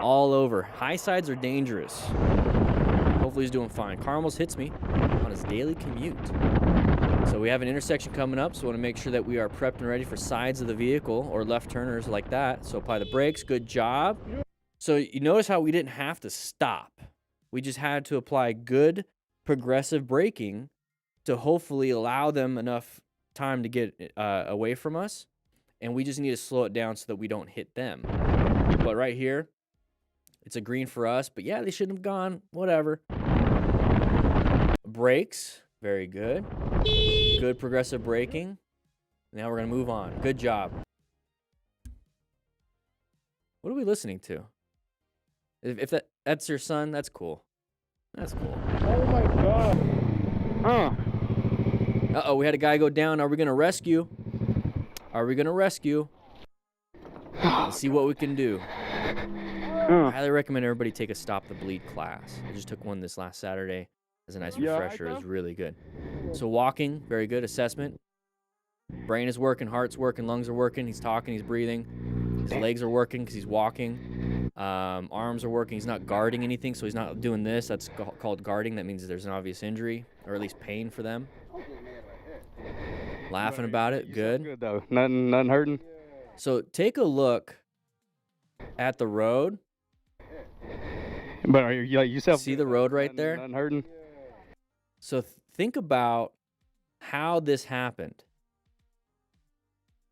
All over. High sides are dangerous. Hopefully he's doing fine. Car almost hits me on his daily commute. So we have an intersection coming up, so we want to make sure that we are prepped and ready for sides of the vehicle or left turners like that. So apply the brakes. Good job. So you notice how we didn't have to stop. We just had to apply good progressive braking to hopefully allow them enough time to get away from us. And we just need to slow it down so that we don't hit them. But right here, it's a green for us. But yeah, they shouldn't have gone. Whatever. Brakes. Very good. Good progressive braking. Now we're going to move on. Good job. What are we listening to? If that's your son, that's cool. That's cool. Oh my God. Uh-oh, we had a guy go down. Are we going to rescue? Are we going to rescue? Let's see what we can do. I highly recommend everybody take a Stop the Bleed class. I just took one this last Saturday as a nice refresher. It was really good. So walking, very good. Assessment. Brain is working, heart's working, lungs are working. He's talking, he's breathing. His legs are working because he's walking. Arms are working. He's not guarding anything, so he's not doing this. That's called guarding. That means there's an obvious injury, or at least pain for them. Laughing about it. Good. Good though. Nothing hurting. So take a look at the road. But are you like yourself? See the road right there? Nothing hurting. So think about how this happened.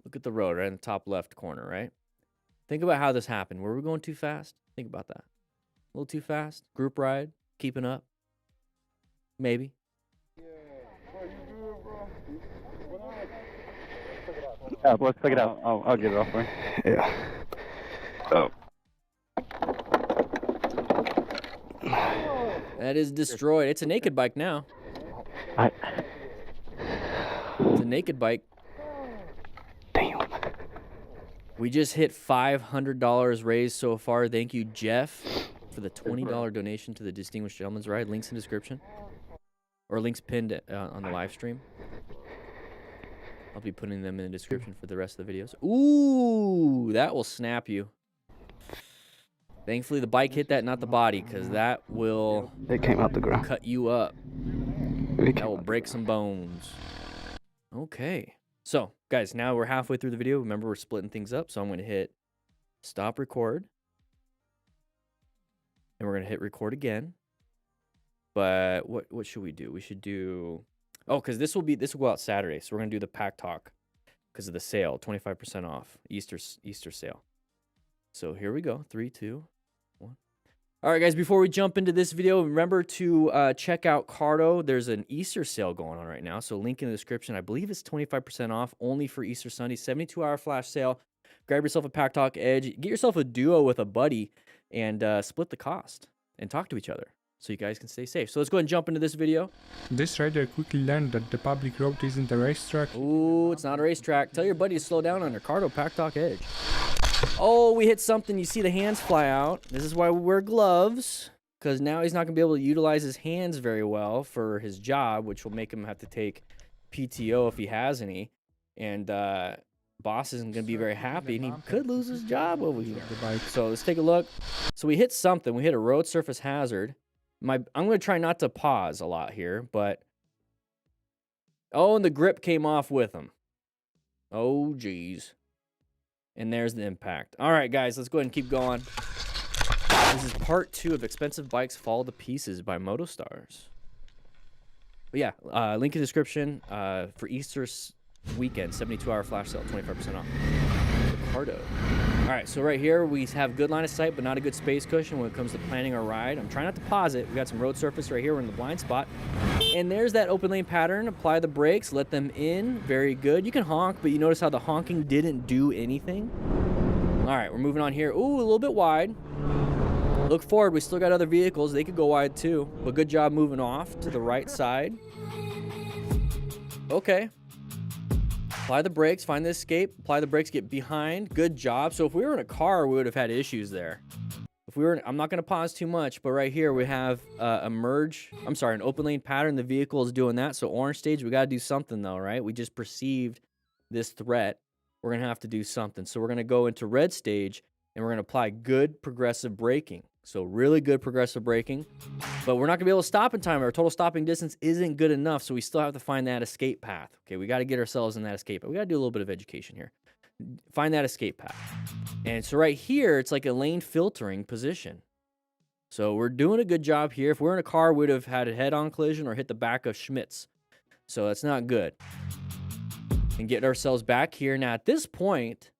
Look at the road right in the top left corner, right? Think about how this happened. Were we going too fast? Think about that. A little too fast? Group ride? Keeping up? Maybe. Yeah, let's check it out. I'll get it off for you. Yeah. Oh. That is destroyed. It's a naked bike now. It's a naked bike. Damn. We just hit $500 raised so far. Thank you, Jeff, for the $20 donation to the Distinguished Gentleman's Ride. Links in description. Or links pinned on the live stream. I'll be putting them in the description for the rest of the videos. Ooh, that will snap you. Thankfully, the bike hit that, not the body, because that will It came out the ground. cut you up. That will break some bones. Okay. So, guys, now we're halfway through the video. Remember, we're splitting things up, so I'm going to hit stop record. And we're going to hit record again. But what should we do? We should do... Oh, because this will go out Saturday, so we're going to do the pack talk because of the sale, 25% off, Easter sale. So here we go, 3, 2, 1. All right, guys, before we jump into this video, remember to check out Cardo. There's an Easter sale going on right now, so link in the description. I believe it's 25% off only for Easter Sunday, 72-hour flash sale. Grab yourself a Pack Talk Edge. Get yourself a duo with a buddy and split the cost and talk to each other so you guys can stay safe. So let's go ahead and jump into this video. This rider quickly learned that the public road isn't a racetrack. Ooh, it's not a racetrack. Tell your buddy to slow down on your Cardo Pack Talk Edge. Oh, we hit something. You see the hands fly out. This is why we wear gloves, because now he's not going to be able to utilize his hands very well for his job, which will make him have to take PTO if he has any. And boss isn't going to be very happy, and he could lose his job over here. So let's take a look. So we hit something. We hit a road surface hazard. I'm going to try not to pause a lot here, but... Oh, and the grip came off with him. Oh, geez. And there's the impact. All right, guys, let's go ahead and keep going. This is part 2 of Expensive Bikes Fall to Pieces by MotoStars. But yeah, link in the description for Easter weekend, 72-hour flash sale, 25% off. Cardo. All right, so right here, we have good line of sight, but not a good space cushion when it comes to planning our ride. I'm trying not to pause it. We got some road surface right here. We're in the blind spot. And there's that open lane pattern. Apply the brakes, let them in. Very good. You can honk, but you notice how the honking didn't do anything. All right, we're moving on here. Ooh, a little bit wide. Look forward. We still got other vehicles. They could go wide too. But good job moving off to the right side. Okay. Apply the brakes, find the escape, apply the brakes, get behind. Good job. So if we were in a car, we would have had issues there. If we were, I'm not going to pause too much, but right here we have an open lane pattern. The vehicle is doing that. So orange stage, we got to do something though, right? We just perceived this threat. We're going to have to do something. So we're going to go into red stage and we're going to apply good progressive braking. So really good progressive braking, but we're not gonna be able to stop in time. Our total stopping distance isn't good enough, so we still have to find that escape path. Okay, we got to get ourselves in that escape path. We got to do a little bit of education here. Find that escape path. And so right here, it's like a lane filtering position. So we're doing a good job here. If we're in a car, we'd have had a head-on collision or hit the back of Schmitz. So that's not good. And get ourselves back here. Now at this point,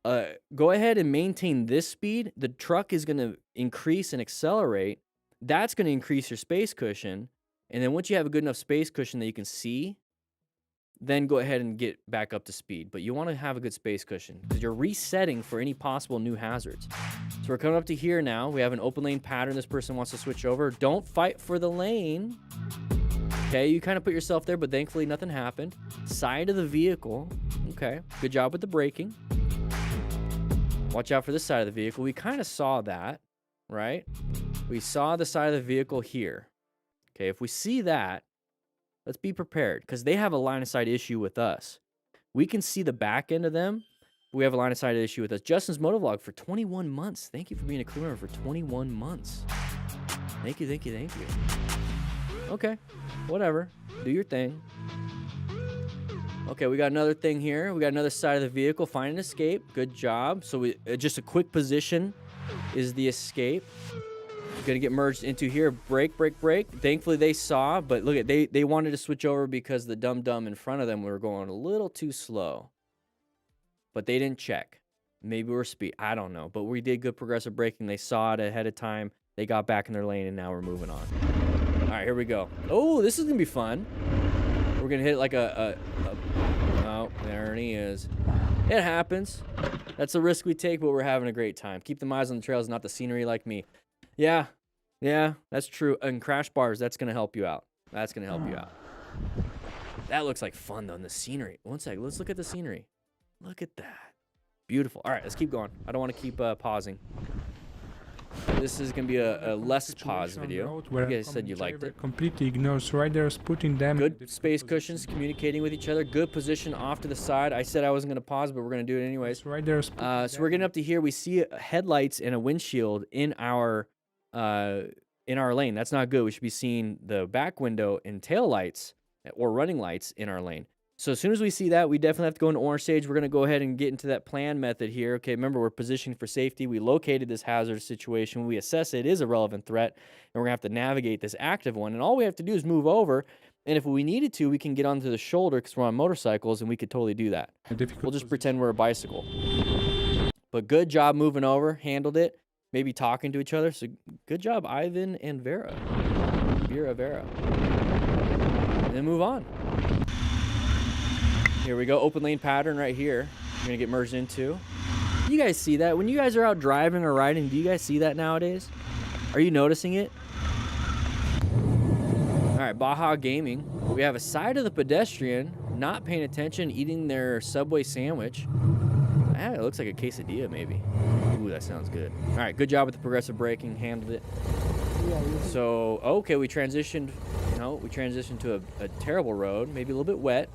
go ahead and maintain this speed. The truck is going to increase and accelerate. That's going to increase your space cushion. And then once you have a good enough space cushion that you can see, then go ahead and get back up to speed. But you want to have a good space cushion because you're resetting for any possible new hazards. So we're coming up to here now. We have an open lane pattern. This person wants to switch over. Don't fight for the lane. Okay, you kind of put yourself there, but thankfully nothing happened. Side of the vehicle. Okay, good job with the braking. Watch out for this side of the vehicle. We kind of saw that, right? We saw the side of the vehicle here. Okay, if we see that, let's be prepared because they have a line of sight issue with us. We can see the back end of them. We have a line of sight issue with us. Justin's motovlog for 21 months. Thank you for being a crew member for 21 months. Thank you, thank you, thank you. Okay, whatever. Do your thing. Okay, we got another thing here. We got another side of the vehicle. Find an escape. Good job. So we just a quick position is the escape. Gonna get merged into here. Brake, brake, brake. Thankfully they saw, but look at they wanted to switch over because the dum-dum in front of them were going a little too slow. But they didn't check. Maybe we're speed. I don't know. But we did good progressive braking. They saw it ahead of time. They got back in their lane, and now we're moving on. All right, here we go. Oh, this is gonna be fun. We're gonna hit like oh, there he is. It happens. That's a risk we take, but we're having a great time. Keep the eyes on the trails, not the scenery like me. Yeah, that's true. And crash bars, that's gonna help you out. That's gonna help you out. That looks like fun though, in the scenery. One sec, let's look at the scenery. Look at that. Beautiful. All right, let's keep going. I don't want to keep pausing. This is gonna be a less pause video. You guys said you liked it. Completely ignores riders, putting them good space cushions, communicating with each other. Good position off to the side. I said I wasn't gonna pause, but we're gonna do it anyways. So we're getting up to here. We see headlights and a windshield in our lane. That's not good. We should be seeing the back window and tail lights or running lights in our lane. So as soon as we see that, we definitely have to go into orange stage. We're going to go ahead and get into that plan method here. Okay, remember, we're positioning for safety. We located this hazardous situation. We assess it is a relevant threat, and we're going to have to navigate this active one. And all we have to do is move over, and if we needed to, we can get onto the shoulder because we're on motorcycles, and we could totally do that. We'll just pretend we're a bicycle. But good job moving over. Handled it. Maybe talking to each other. So good job, Ivan and Vera. Vera. And then move on. Here we go, open lane pattern right here. We're gonna get merged into. You guys see that? When you guys are out driving or riding, do you guys see that nowadays? Are you noticing it? All right, Baja Gaming. We have a side of the pedestrian not paying attention, eating their Subway sandwich. It looks like a quesadilla maybe. Ooh, that sounds good. All right, good job with the progressive braking, handled it. So, okay, we transitioned to a terrible road, maybe a little bit wet.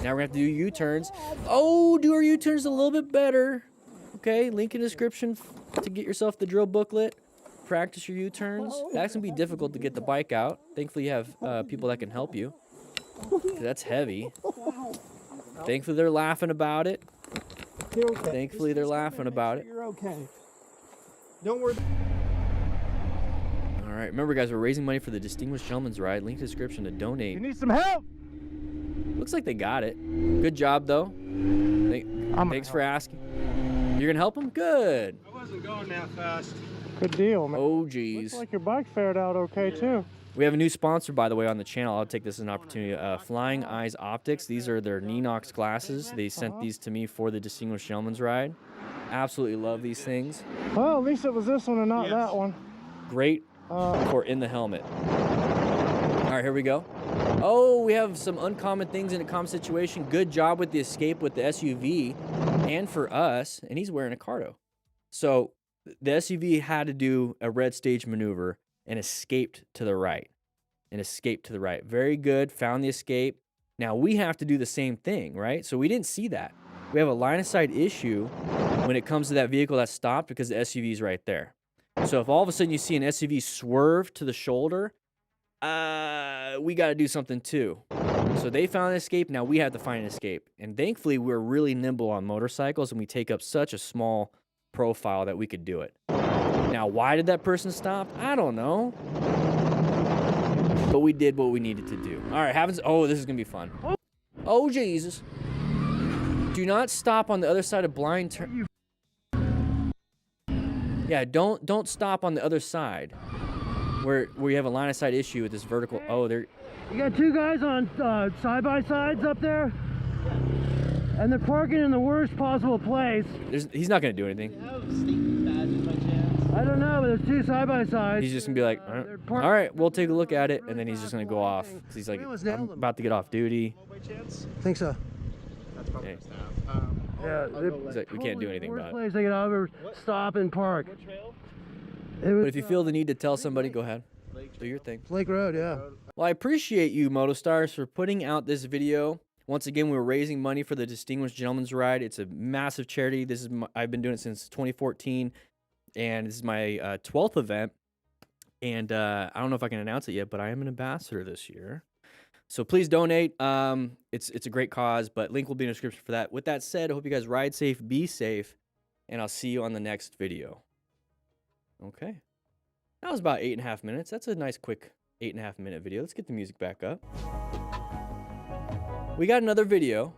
Now we're gonna have to do U-turns. Oh, do our U-turns a little bit better. Okay, link in the description to get yourself the drill booklet. Practice your U-turns. That's gonna be difficult to get the bike out. Thankfully you have people that can help you. That's heavy. Thankfully they're laughing about it. You're okay. Thankfully they're laughing about it. You're okay. Don't worry. All right, remember guys, we're raising money for the Distinguished Gentleman's Ride. Link in the description to donate. You need some help? Looks like they got it. Good job, though. Thanks for asking. You're going to help them? Good. I wasn't going that fast. Good deal, man. Oh, geez. Looks like your bike fared out okay, too. We have a new sponsor, by the way, on the channel. I'll take this as an opportunity. Flying Eyes Optics. These are their Ninox glasses. They sent these to me for the Distinguished Gentleman's Ride. Absolutely love these things. Well, at least it was this one and not that one. Great for in the helmet. All right, here we go. Oh, we have some uncommon things in a common situation. Good job with the escape with the SUV and for us. And he's wearing a Cardo. So the SUV had to do a red stage maneuver and escaped to the right. Very good. Found the escape. Now we have to do the same thing, right? So we didn't see that. We have a line of sight issue when it comes to that vehicle that stopped because the SUV is right there. So if all of a sudden you see an SUV swerve to the shoulder, we got to do something too. So they found an escape. Now we have to find an escape. And thankfully, we're really nimble on motorcycles, and we take up such a small profile that we could do it. Now, why did that person stop? I don't know. But we did what we needed to do. All right, oh, this is going to be fun. Oh, Jesus. Do not stop on the other side of blind turn. Yeah, don't stop on the other side where you have a line of sight issue with this vertical. Oh, there. You got two guys on side-by-sides up there, and they're parking in the worst possible place. He's not going to do anything. I don't know, but there's two side-by-sides. He's just going to be like, all right, we'll take a look at it, and then he's just going to go off. 'Cause he's like, I'm about to get off duty. Think so. Hey. Yeah, He's like, we can't do anything about it. Place they could ever stop and park. But if you feel the need to tell somebody, go ahead. Do your thing. Lake Road, yeah. Well, I appreciate you, MotoStars, for putting out this video. Once again, we were raising money for the Distinguished Gentleman's Ride. It's a massive charity. I've been doing it since 2014, and this is my 12th event. And I don't know if I can announce it yet, but I am an ambassador this year. So please donate. It's a great cause, but link will be in the description for that. With that said, I hope you guys ride safe, be safe, and I'll see you on the next video. Okay. That was about 8.5 minutes. That's a nice, quick 8.5 minute video. Let's get the music back up. We got another video.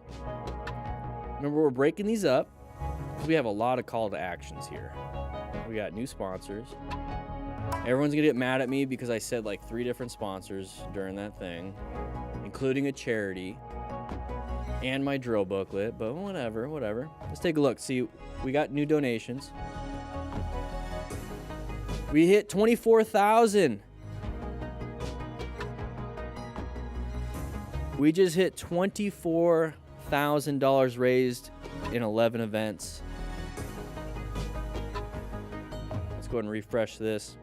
Remember, we're breaking these up because we have a lot of call to actions here. We got new sponsors. Everyone's gonna get mad at me because I said like 3 different sponsors during that thing, including a charity and my drill booklet, but whatever. Let's take a look. See, we got new donations. We hit 24,000. We just hit $24,000 raised in 11 events. Let's go ahead and refresh this.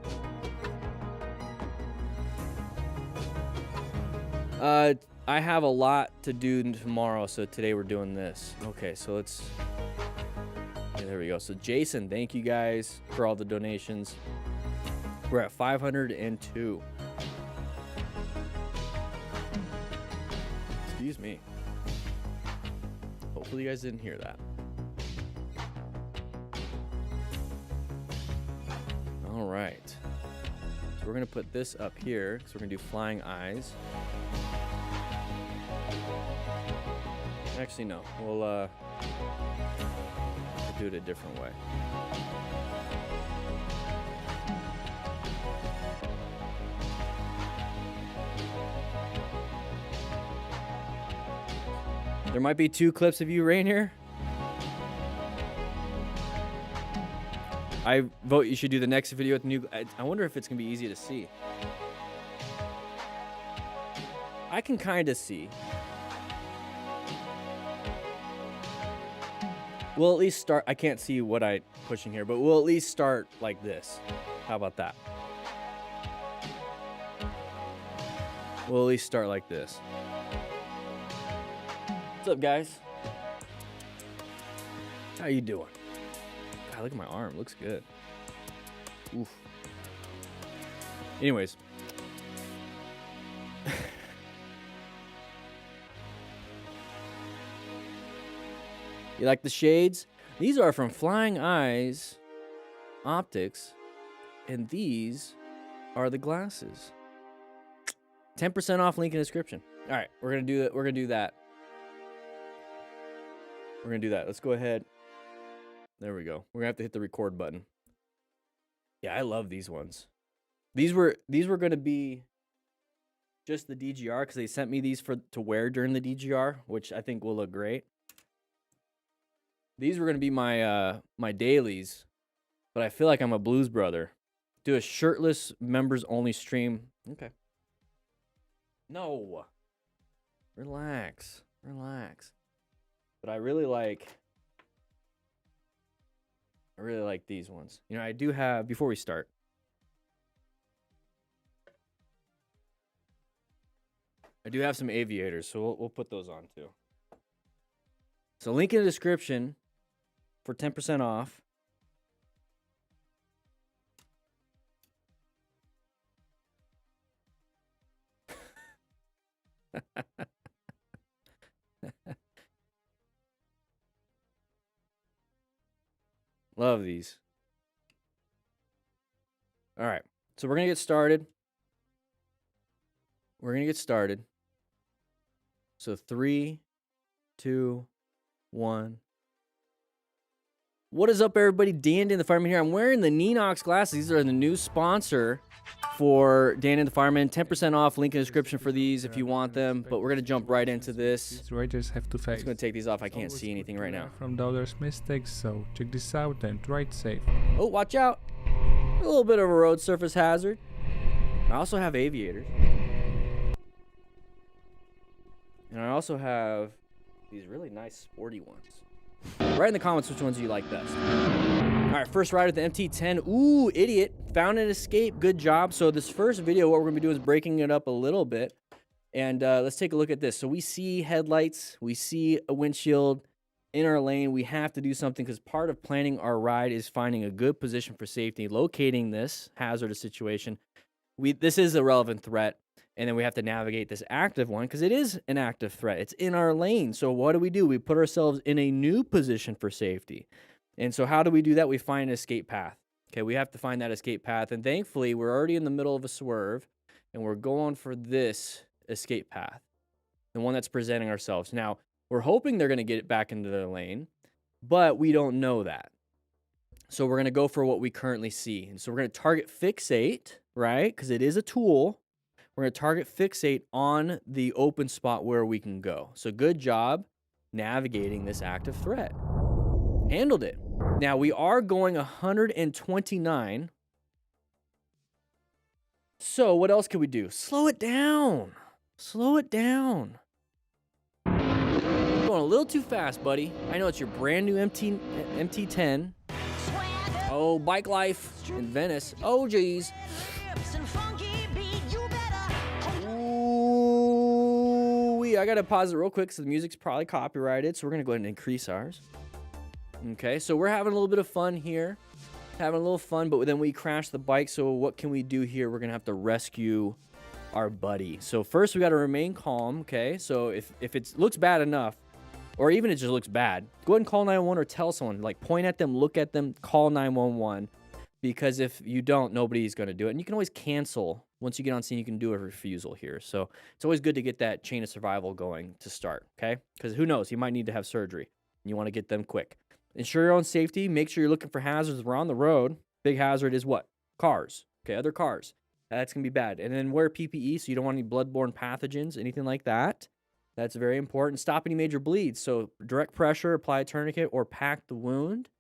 I have a lot to do tomorrow, so today we're doing this. Okay, so let's... Yeah, there we go. So Jason, thank you guys for all the donations. We're at 502. Excuse me. Hopefully you guys didn't hear that. All right. So we're going to put this up here because we're going to do flying eyes. Actually, no. We'll do it a different way. There might be 2 clips of you, Rainier. I vote you should do the next video with new... I wonder if it's going to be easy to see. I can kind of see. We'll at least start... I can't see what I'm pushing here, but we'll at least start like this. How about that? We'll at least start like this. What's up, guys? How you doing? God, look at my arm. Looks good. Oof. Anyways. You like the shades? These are from Flying Eyes Optics, and these are the glasses. 10% off, link in the description. All right, we're gonna do that. We're gonna do that. We're gonna do that. Let's go ahead. There we go. We're gonna have to hit the record button. Yeah, I love these ones. These were gonna be just the DGR because they sent me these to wear during the DGR, which I think will look great. These were gonna be my my dailies, but I feel like I'm a blues brother. Do a shirtless members only stream. Okay. No. Relax. But I really like these ones. You know, I do have, before we start, I do have some aviators, so we'll put those on too. So link in the description for 10% off. Love these. All right. So we're going to get started. So 3, 2, 1. What is up, everybody? DanDanTheFireman here. I'm wearing the Ninox glasses. These are the new sponsor for DanDanTheFireman. 10% off. Link in the description for these if you want them. But we're going to jump right into this. These riders have to I'm face. just going to take these off. I can't see anything right now. From the others' mistakes, so check this out and ride safe. Oh, watch out. A little bit of a road surface hazard. I also have aviators. And I also have these really nice sporty ones. Write in the comments which ones you like best. All right, first ride with the MT10. Ooh, idiot. Found an escape. Good job. So this first video, what we're going to be doing is breaking it up a little bit. And let's take a look at this. So we see headlights. We see a windshield in our lane. We have to do something because part of planning our ride is finding a good position for safety, locating this hazardous situation. This is a relevant threat. And then we have to navigate this active one because it is an active threat. It's in our lane. So what do? We put ourselves in a new position for safety. And so how do we do that? We find an escape path. Okay, we have to find that escape path. And thankfully, we're already in the middle of a swerve. And we're going for this escape path, the one that's presenting ourselves. Now, we're hoping they're going to get it back into their lane, but we don't know that. So we're going to go for what we currently see. And so we're going to target fixate, right? Because it is a tool. We're going to target fixate on the open spot where we can go. So good job navigating this active threat. Handled it. Now we are going 129. So what else can we do? Slow it down. Slow it down. Going a little too fast, buddy. I know it's your brand new MT10. Oh, bike life in Venice. Oh, geez. I gotta pause it real quick because the music's probably copyrighted, so we're gonna go ahead and increase ours. Okay, so we're having a little bit of fun here, but then we crash the bike. So what can we do here? We're gonna have to rescue our buddy. So first we gotta remain calm. Okay, so if it looks bad enough, or even it just looks bad, go ahead and call 911 or tell someone. Like point at them, look at them, call 911. Because if you don't, nobody's going to do it. And you can always cancel. Once you get on scene, you can do a refusal here. So it's always good to get that chain of survival going to start, okay? Because who knows? You might need to have surgery. And you want to get them quick. Ensure your own safety. Make sure you're looking for hazards. We're on the road. Big hazard is what? Cars, okay? Other cars. That's going to be bad. And then wear PPE so you don't want any bloodborne pathogens, anything like that. That's very important. Stop any major bleeds. So direct pressure, apply a tourniquet, or pack the wound.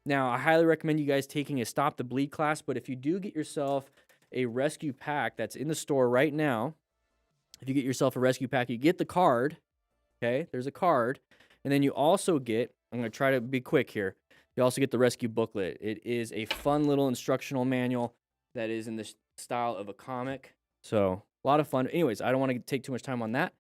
Now, I highly recommend you guys taking a Stop the Bleed class, but if you do get yourself a rescue pack that's in the store right now, if you get yourself a rescue pack, you get the card, okay? There's a card, and then you also get, I'm going to try to be quick here, you also get the rescue booklet. It is a fun little instructional manual that is in the style of a comic, so a lot of fun. Anyways, I don't want to take too much time on that.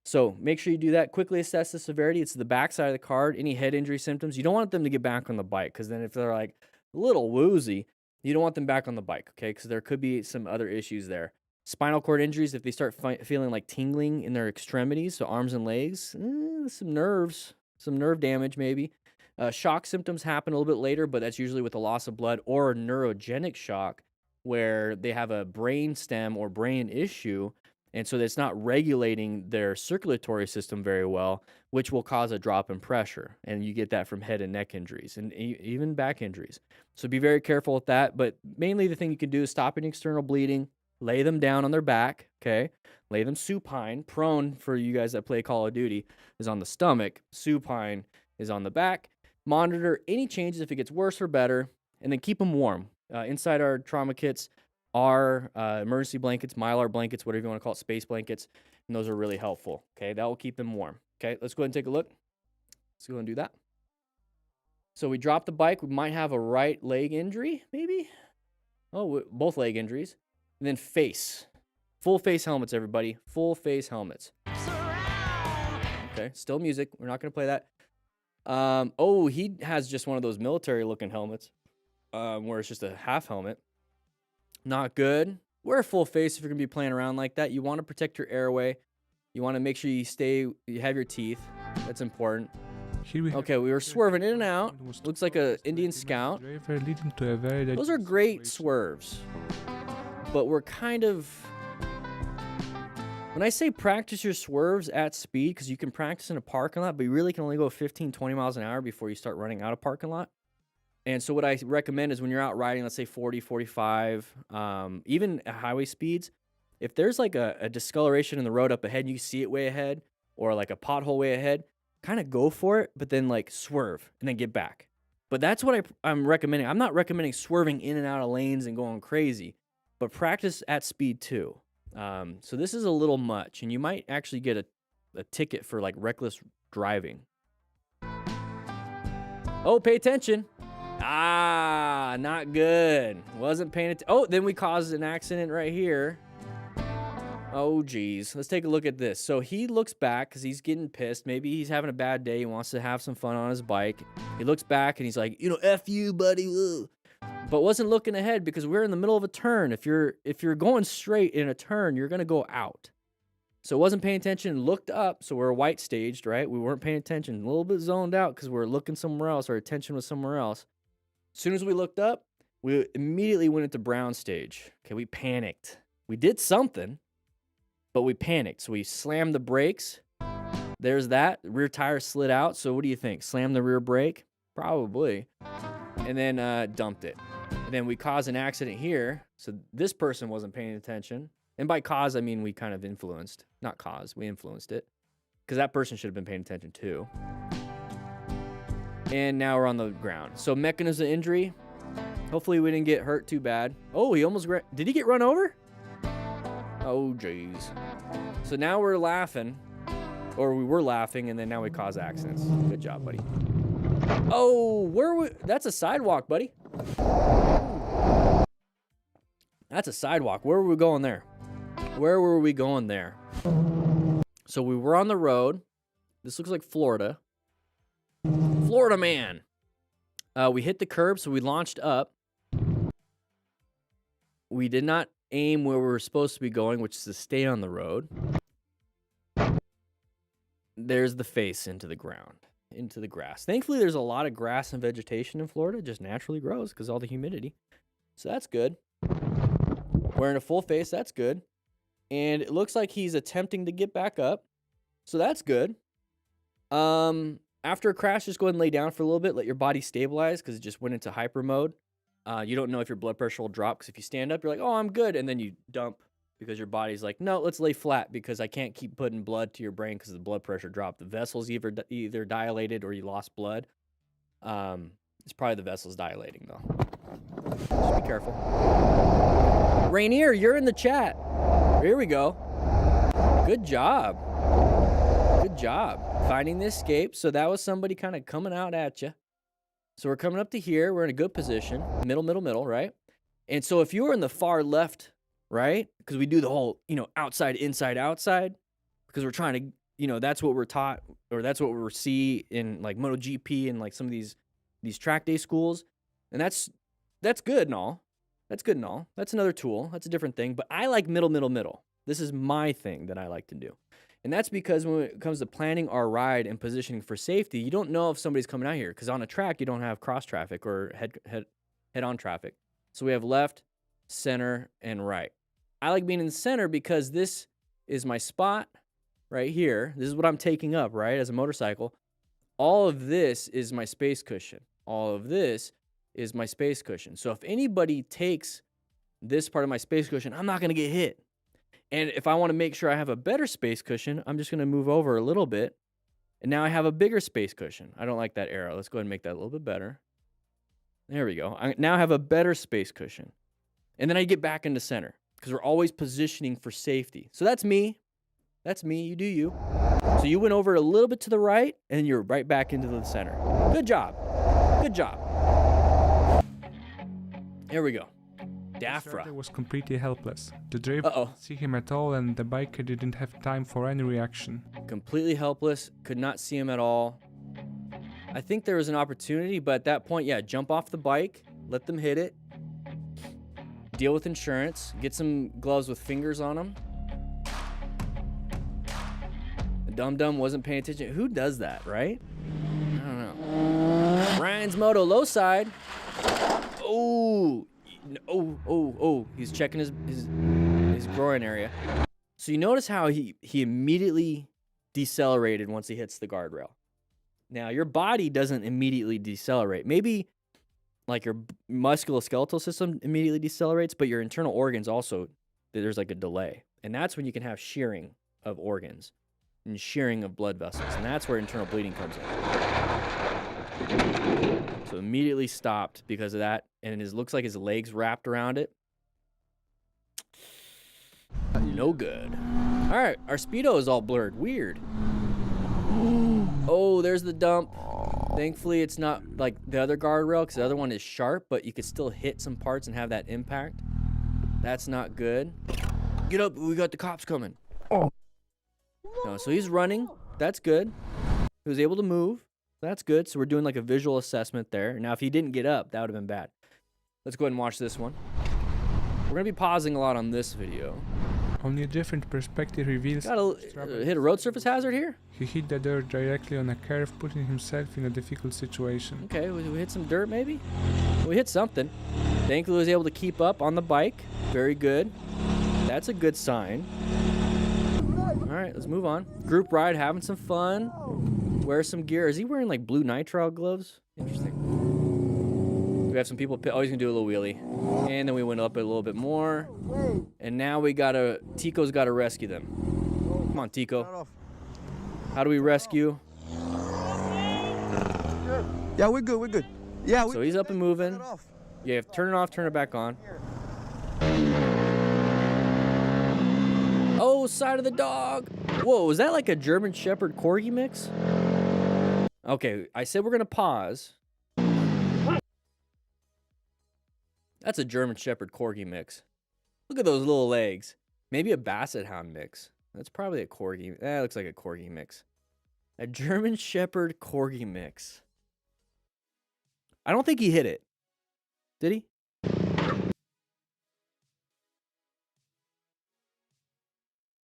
So make sure you do that. Quickly assess the severity. It's the back side of the card. Any head injury symptoms. You don't want them to get back on the bike because then if they're like a little woozy, you don't want them back on the bike, okay? Because there could be some other issues there. Spinal cord injuries, if they start feeling like tingling in their extremities, so arms and legs, some nerves, some nerve damage maybe. Shock symptoms happen a little bit later, but that's usually with a loss of blood or a neurogenic shock where they have a brain stem or brain issue. And so it's not regulating their circulatory system very well, which will cause a drop in pressure. And you get that from head and neck injuries and even back injuries. So be very careful with that. But mainly the thing you can do is stop any external bleeding, lay them down on their back, okay? Lay them supine. Prone, for you guys that play Call of Duty, is on the stomach. Supine is on the back. Monitor any changes if it gets worse or better. And then keep them warm. Inside our trauma kits, are emergency blankets, Mylar blankets, whatever you want to call it, space blankets, and those are really helpful, okay? That will keep them warm, okay? Let's go ahead and take a look. Let's go and do that. So we dropped the bike. We might have a right leg injury, maybe? Oh, both leg injuries. And then face. Full face helmets, everybody. Full face helmets. Okay, still music. We're not going to play that. Oh, he has just one of those military-looking helmets where it's just a half helmet. Not good. Wear a full face if you're going to be playing around like that. You want to protect your airway. You want to make sure you have your teeth. That's important. Here we Okay, we were swerving in and out. Looks like a Indian scout. Leading to a very Those are great swerves. But we're kind of... When I say practice your swerves at speed, because you can practice in a parking lot, but you really can only go 15, 20 miles an hour before you start running out of parking lot. And so what I recommend is when you're out riding, let's say 40, 45, even at highway speeds, if there's like a discoloration in the road up ahead and you see it way ahead, or like a pothole way ahead, kind of go for it, but then like swerve and then get back. But that's what I'm recommending. I'm not recommending swerving in and out of lanes and going crazy, but practice at speed too. So this is a little much, and you might actually get a ticket for like reckless driving. Oh, pay attention. Ah, not good. Wasn't paying attention. Oh, then we caused an accident right here. Oh, geez. Let's take a look at this. So he looks back because he's getting pissed. Maybe he's having a bad day. He wants to have some fun on his bike. He looks back and he's like, F you, buddy. Ugh. But wasn't looking ahead because we're in the middle of a turn. If you're going straight in a turn, you're going to go out. So wasn't paying attention, looked up. So we're white staged, right? We weren't paying attention. A little bit zoned out because we're looking somewhere else. Our attention was somewhere else. As soon as we looked up, we immediately went into brown stage. Okay, we panicked. We did something, but we panicked. So we slammed the brakes. There's that. The rear tire slid out. So what do you think? Slam the rear brake? Probably. And then dumped it. And then we caused an accident here. So this person wasn't paying attention. And by cause, I mean we kind of influenced. Not cause, we influenced it. Because that person should have been paying attention too. And now we're on the ground. So mechanism of injury. Hopefully we didn't get hurt too bad. Oh, he almost... Did he get run over? Oh, jeez. So now we're laughing. Or we were laughing, and then now we cause accidents. Good job, buddy. Oh, that's a sidewalk, buddy. That's a sidewalk. Where were we going there? Where were we going there? So we were on the road. This looks like Florida. Florida man. We hit the curb, so we launched up. We did not aim where we were supposed to be going, which is to stay on the road. There's the face into the ground, into the grass. Thankfully, there's a lot of grass and vegetation in Florida. It just naturally grows because all the humidity. So that's good. Wearing a full face, that's good. And it looks like he's attempting to get back up. So that's good. After a crash, just go ahead and lay down for a little bit. Let your body stabilize because it just went into hyper mode. You don't know if your blood pressure will drop because if you stand up, you're like, oh, I'm good. And then you dump because your body's like, no, let's lay flat because I can't keep putting blood to your brain because the blood pressure dropped. The vessel's either dilated or you lost blood. It's probably the vessel's dilating, though. Just be careful. Rainier, you're in the chat. Here we go. Good job. Good job. Finding the escape. So that was somebody kind of coming out at you. So we're coming up to here. We're in a good position. Middle, right? And so if you were in the far left, right? Because we do the whole, outside, inside, outside. Because we're trying to, that's what we're taught, or that's what we see in like MotoGP and like some of these track day schools. And that's good and all. That's good and all. That's another tool. That's a different thing. But I like middle. This is my thing that I like to do. And that's because when it comes to planning our ride and positioning for safety, you don't know if somebody's coming out here. Because on a track, you don't have cross traffic or head-on traffic. So we have left, center, and right. I like being in the center because this is my spot right here. This is what I'm taking up, right, as a motorcycle. All of this is my space cushion. All of this is my space cushion. So if anybody takes this part of my space cushion, I'm not going to get hit. And if I want to make sure I have a better space cushion, I'm just going to move over a little bit. And now I have a bigger space cushion. I don't like that arrow. Let's go ahead and make that a little bit better. There we go. I now have a better space cushion. And then I get back into center because we're always positioning for safety. So that's me. That's me. You do you. So you went over a little bit to the right, and then you're right back into the center. Good job. Good job. Here we go. Dafra. The was completely helpless. The driver didn't see him at all, and the biker didn't have time for any reaction. Completely helpless. Could not see him at all. I think there was an opportunity, but at that point, yeah, jump off the bike, let them hit it, deal with insurance, get some gloves with fingers on them. dum-dum wasn't paying attention. Who does that, right? I don't know. Ryan's moto, low side. Oh, oh. He's checking his groin area. So you notice how he immediately decelerated once he hits the guardrail. Now, your body doesn't immediately decelerate. Maybe like your musculoskeletal system immediately decelerates, but your internal organs also, there's like a delay. And that's when you can have shearing of organs and shearing of blood vessels. And that's where internal bleeding comes in. So immediately stopped because of that. And it looks like his legs wrapped around it. No good. All right, our speedo is all blurred. Weird. Oh, there's the dump. Thankfully, it's not like the other guardrail because the other one is sharp, but you could still hit some parts and have that impact. That's not good. Get up, we got the cops coming. Oh. No, so he's running. That's good. He was able to move. That's good. So we're doing like a visual assessment there. Now, if he didn't get up, that would have been bad. Let's go ahead and watch this one. We're going to be pausing a lot on this video. Only a different perspective reveals... Gotta hit a road surface hazard here? He hit the dirt directly on a curve, putting himself in a difficult situation. Okay, we hit some dirt maybe? We hit something. Thankfully, he was able to keep up on the bike. Very good. That's a good sign. All right, let's move on. Group ride, having some fun. Wear some gear. Is he wearing like blue nitrile gloves? Interesting. We have some people. Oh, he's gonna do a little wheelie. And then we went up a little bit more. And now Tico's gotta rescue them. Come on, Tico. How do we rescue? Yeah, we're good. Yeah, so he's up and moving. Yeah, you have to turn it off, turn it back on. Oh, side of the dog. Whoa, was that like a German Shepherd Corgi mix? Okay, I said we're gonna pause. That's a German Shepherd Corgi mix. Look at those little legs. Maybe a Basset Hound mix. That's probably a Corgi. That looks like a Corgi mix. A German Shepherd Corgi mix. I don't think he hit it. Did he?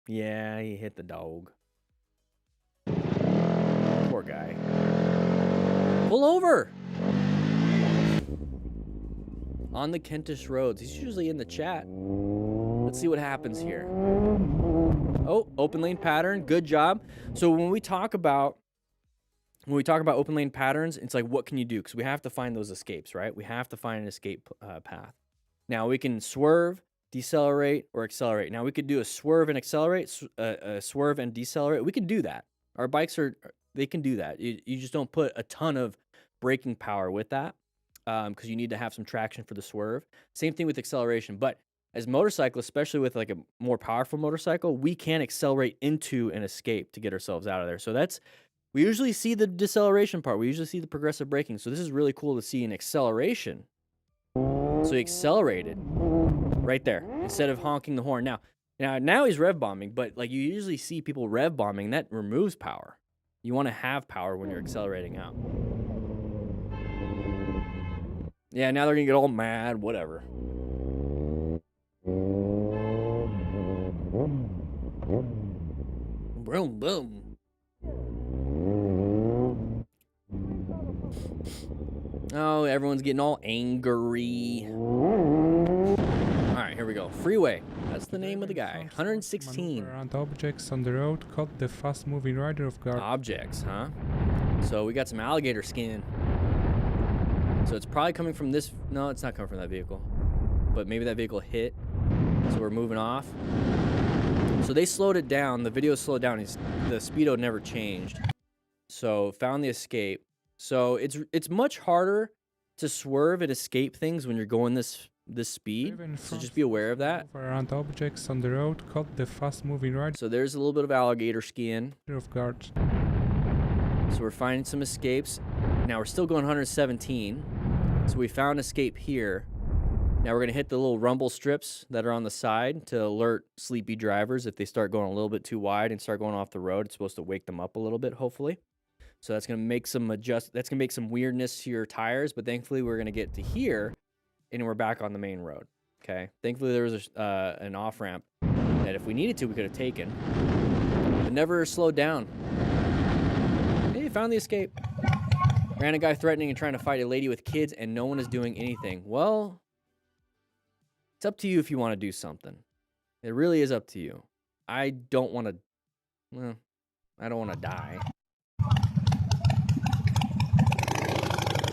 Yeah, he hit the dog. Poor guy. Pull over! On the Kentish roads. He's usually in the chat. Let's see what happens here. Oh, open lane pattern. Good job. So when we talk about open lane patterns, it's like, what can you do? Because we have to find those escapes, right? We have to find an escape path. Now we can swerve, decelerate, or accelerate. Now we could do a swerve and accelerate, a swerve and decelerate. We can do that. Our bikes they can do that. You just don't put a ton of braking power with that. Because you need to have some traction for the swerve. Same thing with acceleration. But as motorcyclists, especially with like a more powerful motorcycle, we can accelerate into an escape to get ourselves out of there. So we usually see the deceleration part. We usually see the progressive braking. So this is really cool to see an acceleration. So he accelerated right there instead of honking the horn. Now he's rev bombing, but like you usually see people rev bombing. That removes power. You want to have power when you're accelerating out. Yeah, now they're gonna get all mad, whatever. Boom, boom. Oh, everyone's getting all angry. All right, here we go. Freeway. That's the name of the guy. 116. Around objects on the road caught the fast-moving rider off guard. Objects, huh? So we got some alligator skin. So it's probably coming from this. No, it's not coming from that vehicle. But maybe that vehicle hit. So we're moving off. So they slowed it down. The video slowed down. The speedo never changed. So found the escape. So it's much harder to swerve and escape things when you're going this speed. So just be aware of that. Around objects on the road caught the fast-moving rider. So there's a little bit of alligator skin. Off guard. So we're finding some escapes. Now we're still going 117. So we found escape here. Now we're going to hit the little rumble strips that are on the side to alert sleepy drivers if they start going a little bit too wide and start going off the road. It's supposed to wake them up a little bit, hopefully. So that's going to make some that's going to make some weirdness to your tires, but thankfully we're going to get to here and we're back on the main road. Okay. Thankfully there was an off-ramp that if we needed to, we could have taken. It never slowed down. Hey, found the escape. Ran a guy threatening and trying to fight a lady with kids, and no one is doing anything. Well, it's up to you if you want to do something. It really is up to you. I don't want to. Well, I don't want to die.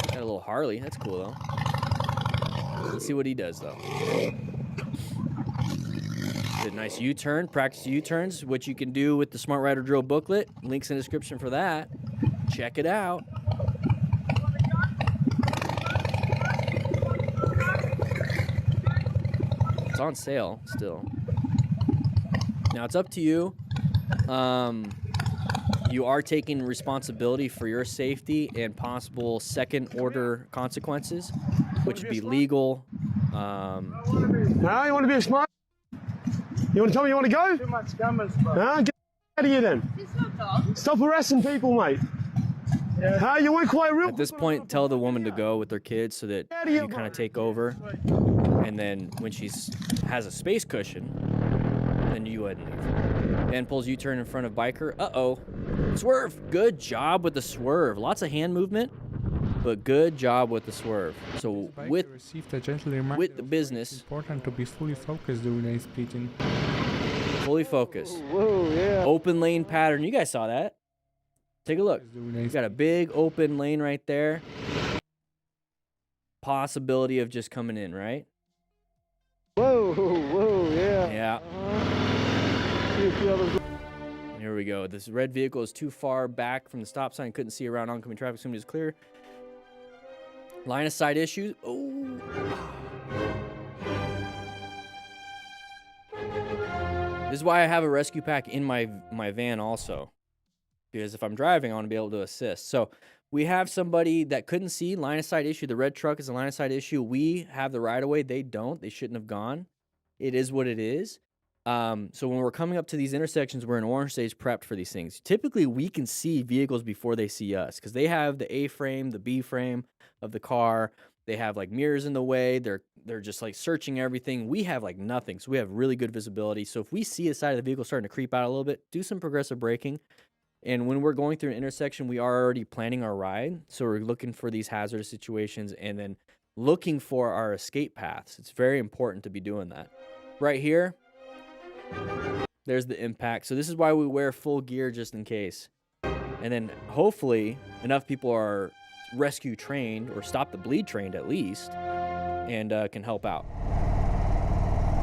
Got a little Harley. That's cool though. Let's see what he does though. Did a nice U-turn. Practice U-turns, which you can do with the Smart Rider Drill booklet. Links in the description for that. Check it out. It's on sale still. Now it's up to you. You are taking responsibility for your safety and possible second order consequences, which would be legal. No, you want to be a smart? You want to tell me you want to go? Too much gummers, bro. No, get out of here then. Stop harassing people, mate. Yeah. You weren't quite real. At this point, tell the woman to go with their kids so that you kind of take over. And then when she has a space cushion, then you wouldn't leave. Dan pulls U-turn in front of biker. Uh-oh. Swerve. Good job with the swerve. Lots of hand movement, but good job with the swerve. So with the business, it's important to be fully focused during a speeding. Fully focused. Whoa, yeah. Open lane pattern. You guys saw that. Take a look. You got a big open lane right there. Possibility of just coming in, right? Whoa, yeah. Yeah. Uh-huh. Here we go. This red vehicle is too far back from the stop sign. Couldn't see around oncoming traffic. Somebody is clear. Line of sight issues. Oh. This is why I have a rescue pack in my van also. Because if I'm driving, I want to be able to assist. So we have somebody that couldn't see, line of sight issue. The red truck is a line of sight issue. We have the right of way. They don't. They shouldn't have gone. It is what it is. So when we're coming up to these intersections, we're in orange stage prepped for these things. Typically, we can see vehicles before they see us because they have the A frame, the B frame of the car. They have like mirrors in the way. They're just like searching everything. We have like nothing. So we have really good visibility. So if we see a side of the vehicle starting to creep out a little bit, do some progressive braking. And when we're going through an intersection, we are already planning our ride. So we're looking for these hazardous situations and then looking for our escape paths. It's very important to be doing that. Right here, there's the impact. So this is why we wear full gear just in case. And then hopefully enough people are rescue trained or stop the bleed trained at least and can help out.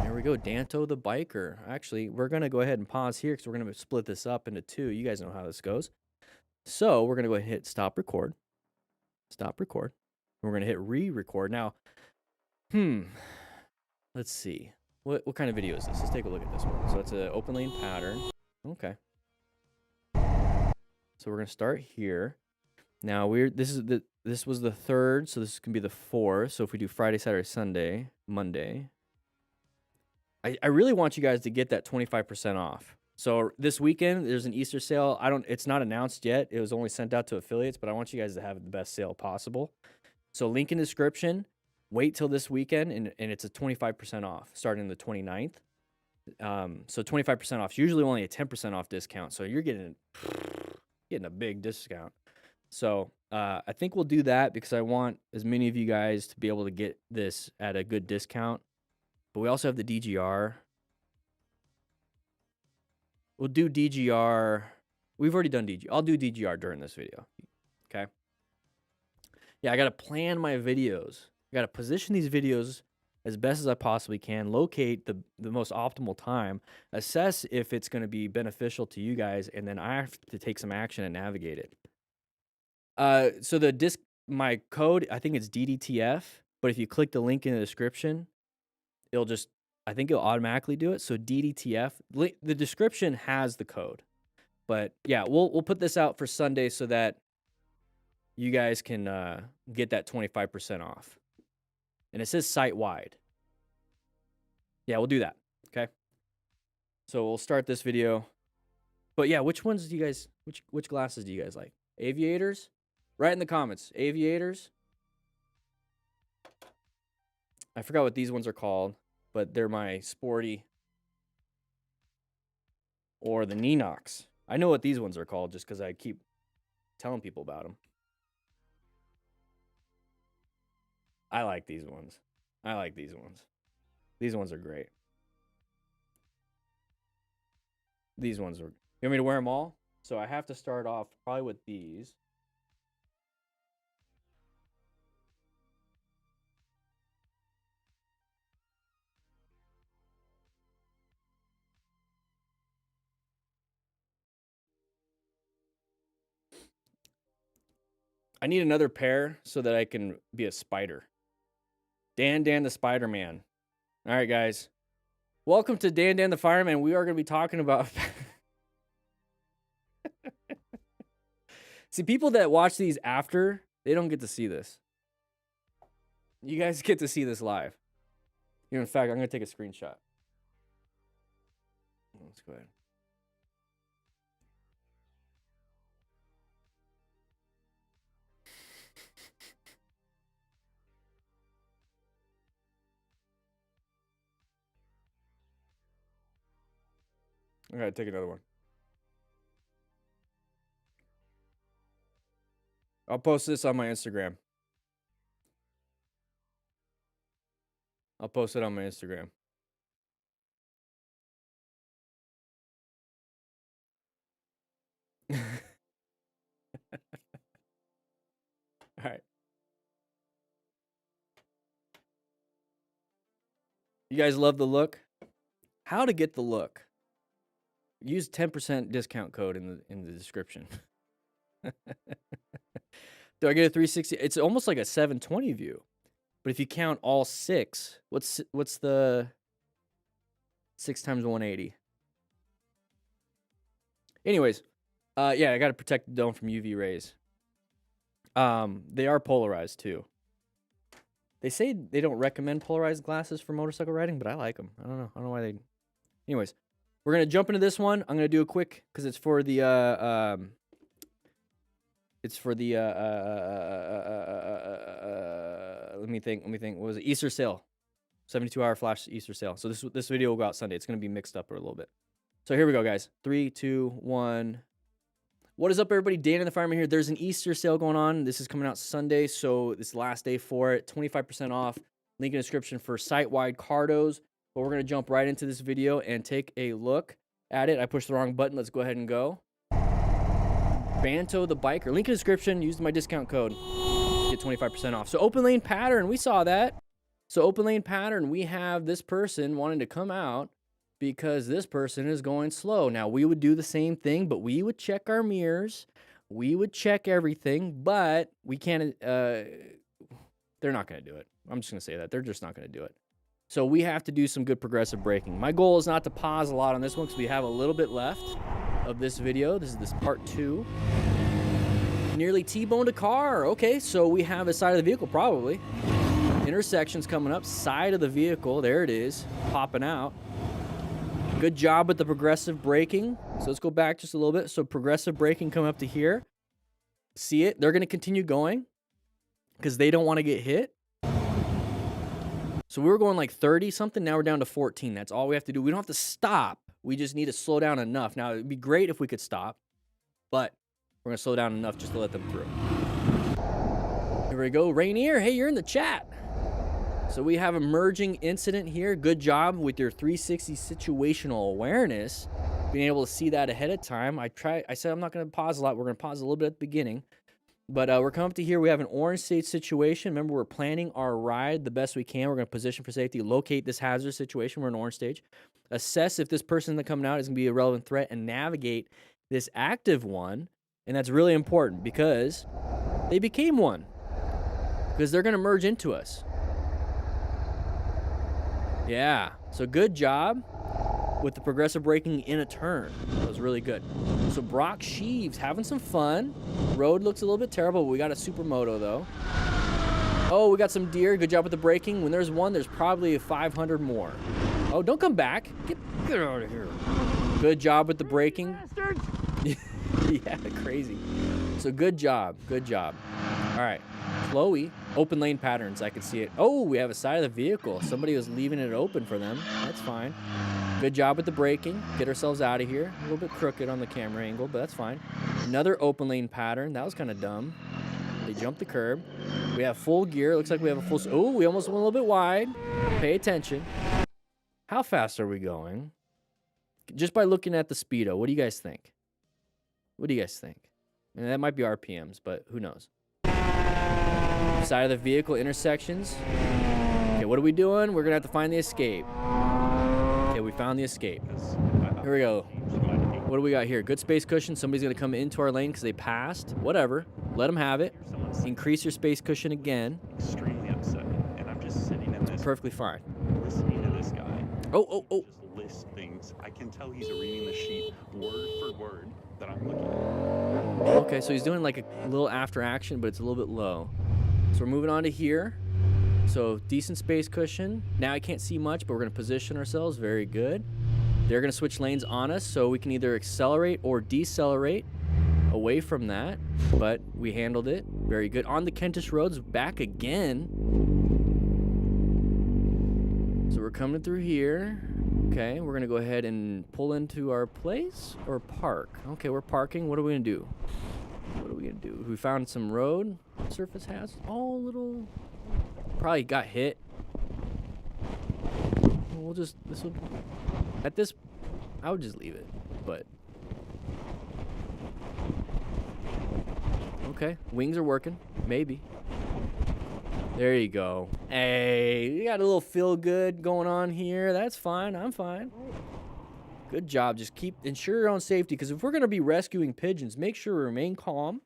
There we go, Danto the biker. Actually, we're going to go ahead and pause here because we're going to split this up into two. You guys know how this goes. So we're going to go ahead and hit stop record. Stop record. And we're going to hit re-record. Now, let's see. What kind of video is this? Let's take a look at this one. So it's an open lane pattern. Okay. So we're going to start here. Now this was the third, so this can be the fourth. So if we do Friday, Saturday, Sunday, Monday. I really want you guys to get that 25% off. So this weekend there's an Easter sale. It's not announced yet. It was only sent out to affiliates, but I want you guys to have the best sale possible. So link in description. Wait till this weekend and it's a 25% off starting the 29th. So 25% off. It's usually only a 10% off discount. So you're getting a big discount. So I think we'll do that because I want as many of you guys to be able to get this at a good discount. But we also have the DGR. We'll do DGR. We've already done DGR. I'll do DGR during this video. Okay. Yeah, I got to plan my videos. I got to position these videos as best as I possibly can, locate the most optimal time, assess if it's going to be beneficial to you guys, and then I have to take some action and navigate it. So my code, I think it's DDTF, but if you click the link in the description, I think it'll automatically do it. So DDTF, the description has the code, but yeah, we'll put this out for Sunday so that you guys can get that 25% off. And it says site-wide. Yeah, we'll do that, okay? So we'll start this video. But yeah, which ones do you guys, which glasses do you guys like? Aviators? Write in the comments. Aviators? I forgot what these ones are called, but they're my sporty. Or the Ninox. I know what these ones are called just because I keep telling people about them. I like these ones. I like these ones. These ones are great. These ones are... You want me to wear them all? So I have to start off probably with these. I need another pair so that I can be a spider. Dan the Spider-Man. All right, guys. Welcome to Dan the Fireman. We are going to be talking about... See, people that watch these after, they don't get to see this. You guys get to see this live. Here, in fact, I'm going to take a screenshot. Let's go ahead. I gotta take another one. I'll post this on my Instagram. I'll post it on my Instagram. All right. You guys love the look? How to get the look? Use 10% discount code in the description. Do I get a 360? It's almost like a 720 view. But if you count all 6, what's the 6 times 180? Anyways, yeah, I got to protect the dome from UV rays. They are polarized too. They say they don't recommend polarized glasses for motorcycle riding, but I like them. I don't know why they... Anyways, we're going to jump into this one. I'm going to do a quick, because it's for the, let me think. What was it? Easter sale. 72-hour flash Easter sale. So this video will go out Sunday. It's going to be mixed up a little bit. So here we go, guys. 3, 2, 1. What is up, everybody? Dan and the Fireman here. There's an Easter sale going on. This is coming out Sunday, so this is the last day for it. 25% off. Link in the description for site-wide Cardos. But we're going to jump right into this video and take a look at it. I pushed the wrong button. Let's go ahead and go. Banto the Biker. Link in the description. Use my discount code. Get 25% off. So open lane pattern. We saw that. So open lane pattern. We have this person wanting to come out because this person is going slow. Now, we would do the same thing, but we would check our mirrors. We would check everything, but we can't... they're not going to do it. I'm just going to say that. They're just not going to do it. So we have to do some good progressive braking. My goal is not to pause a lot on this one because we have a little bit left of this video. This is this part 2. Nearly T-boned a car. Okay, so we have a side of the vehicle probably. Intersections coming up. Side of the vehicle. There it is. Popping out. Good job with the progressive braking. So let's go back just a little bit. So progressive braking come up to here. See it? They're going to continue going because they don't want to get hit. So we were going like 30 something. Now we're down to 14. That's all we have to do. We don't have to stop. We just need to slow down enough. Now, it'd be great if we could stop, but we're going to slow down enough just to let them through. Here we go. Rainier, hey, you're in the chat. So we have a merging incident here. Good job with your 360 situational awareness, being able to see that ahead of time. I said I'm not going to pause a lot. We're going to pause a little bit at the beginning. But we're coming up to here. We have an orange state situation. Remember, we're planning our ride the best we can. We're going to position for safety, locate this hazardous situation. We're in orange stage. Assess if this person that's coming out is going to be a relevant threat and navigate this active one. And that's really important because they became one. Because they're going to merge into us. Yeah. So good job with the progressive braking in a turn. That was really good. So Brock Sheaves having some fun. Road looks a little bit terrible, but we got a supermoto though. Oh, we got some deer. Good job with the braking. When there's one, there's probably 500 more. Oh, don't come back. Get out of here. Good job with the braking. Yeah, crazy. So good job. Good job. All right. Chloe, open lane patterns. I can see it. Oh, we have a side of the vehicle. Somebody was leaving it open for them. That's fine. Good job with the braking. Get ourselves out of here. A little bit crooked on the camera angle, but that's fine. Another open lane pattern. That was kind of dumb. They jumped the curb. We have full gear. Looks like we have a full... Oh, we almost went a little bit wide. Pay attention. How fast are we going? Just by looking at the speedo, what do you guys think? What do you guys think? And that might be RPMs, but who knows? Side of the vehicle intersections. Okay, what are we doing? We're gonna have to find the escape. Okay, we found the escape. Here we go. What do we got here? Good space cushion. Somebody's gonna come into our lane because they passed. Whatever. Let them have it. Increase your space cushion again. Extremely upset, and I'm just sitting in this. Perfectly fine. Listening to this guy. Oh. Just list things. I can tell he's reading the sheet word for word that I'm looking at. Okay, so he's doing like a little after action, but it's a little bit low. So we're moving on to here. So decent space cushion. Now I can't see much, but we're gonna position ourselves. Very good. They're gonna switch lanes on us, so we can either accelerate or decelerate away from that, but we handled it. Very good. On the Kentish roads, back again. So we're coming through here. Okay, we're gonna go ahead and pull into our place or park. Okay, we're parking. What are we gonna do? What are we gonna do? We found some road surface hazards. Oh, little. Probably got hit. We'll just, this will, at this, I would just leave it, but. Okay, wings are working, maybe. There you go. Hey, you got a little feel good going on here. That's fine, I'm fine. Good job, just ensure your own safety, because if we're gonna be rescuing pigeons, make sure we remain calm.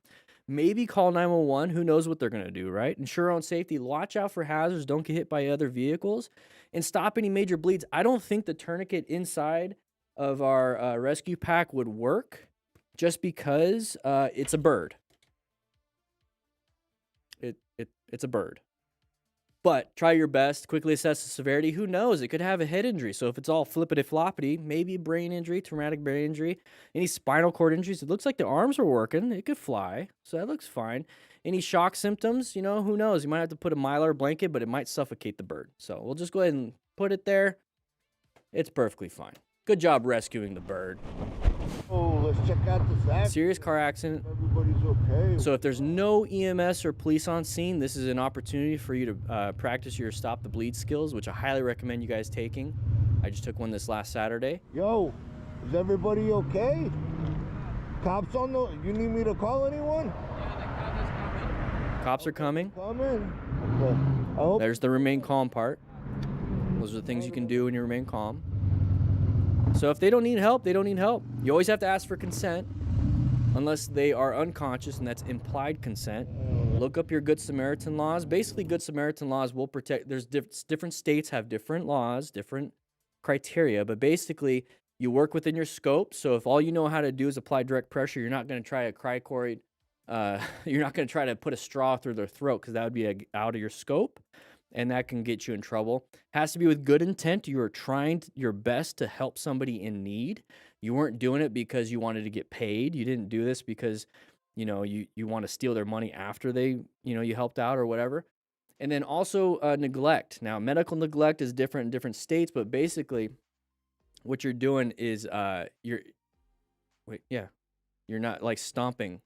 Maybe call 911, who knows what they're gonna do, right? Ensure your own safety, watch out for hazards, don't get hit by other vehicles, and stop any major bleeds. I don't think the tourniquet inside of our rescue pack would work, just because it's a bird. It's a bird. But try your best, quickly assess the severity. Who knows? It could have a head injury. So if it's all flippity-floppity, maybe a brain injury, traumatic brain injury, any spinal cord injuries. It looks like the arms are working. It could fly. So that looks fine. Any shock symptoms, you know, who knows? You might have to put a Mylar blanket, but it might suffocate the bird. So we'll just go ahead and put it there. It's perfectly fine. Good job rescuing the bird. Oh, let's check out this accident. Serious car accident. Everybody's okay. So if there's no EMS or police on scene, this is an opportunity for you to practice your stop the bleed skills, which I highly recommend you guys taking. I just took one this last Saturday. Yo, is everybody okay? Cops on the... You need me to call anyone? Cops are coming. Coming. Okay. I hope... There's the remain calm part. Those are the things you can do when you remain calm. So if they don't need help, they don't need help. You always have to ask for consent unless they are unconscious, and that's implied consent. Look up your Good Samaritan laws. Basically, Good Samaritan laws will protect. There's different states have different laws, different criteria, but basically you work within your scope. So if all you know how to do is apply direct pressure, you're not going to try a cricoid. You're not going to try to put a straw through their throat, because that would be out of your scope. And that can get you in trouble. Has to be with good intent. You are trying your best to help somebody in need. You weren't doing it because you wanted to get paid. You didn't do this because, you know, you want to steal their money after they, you know, you helped out or whatever. And then also neglect. Now, medical neglect is different in different states, but basically what you're doing is you're not like stomping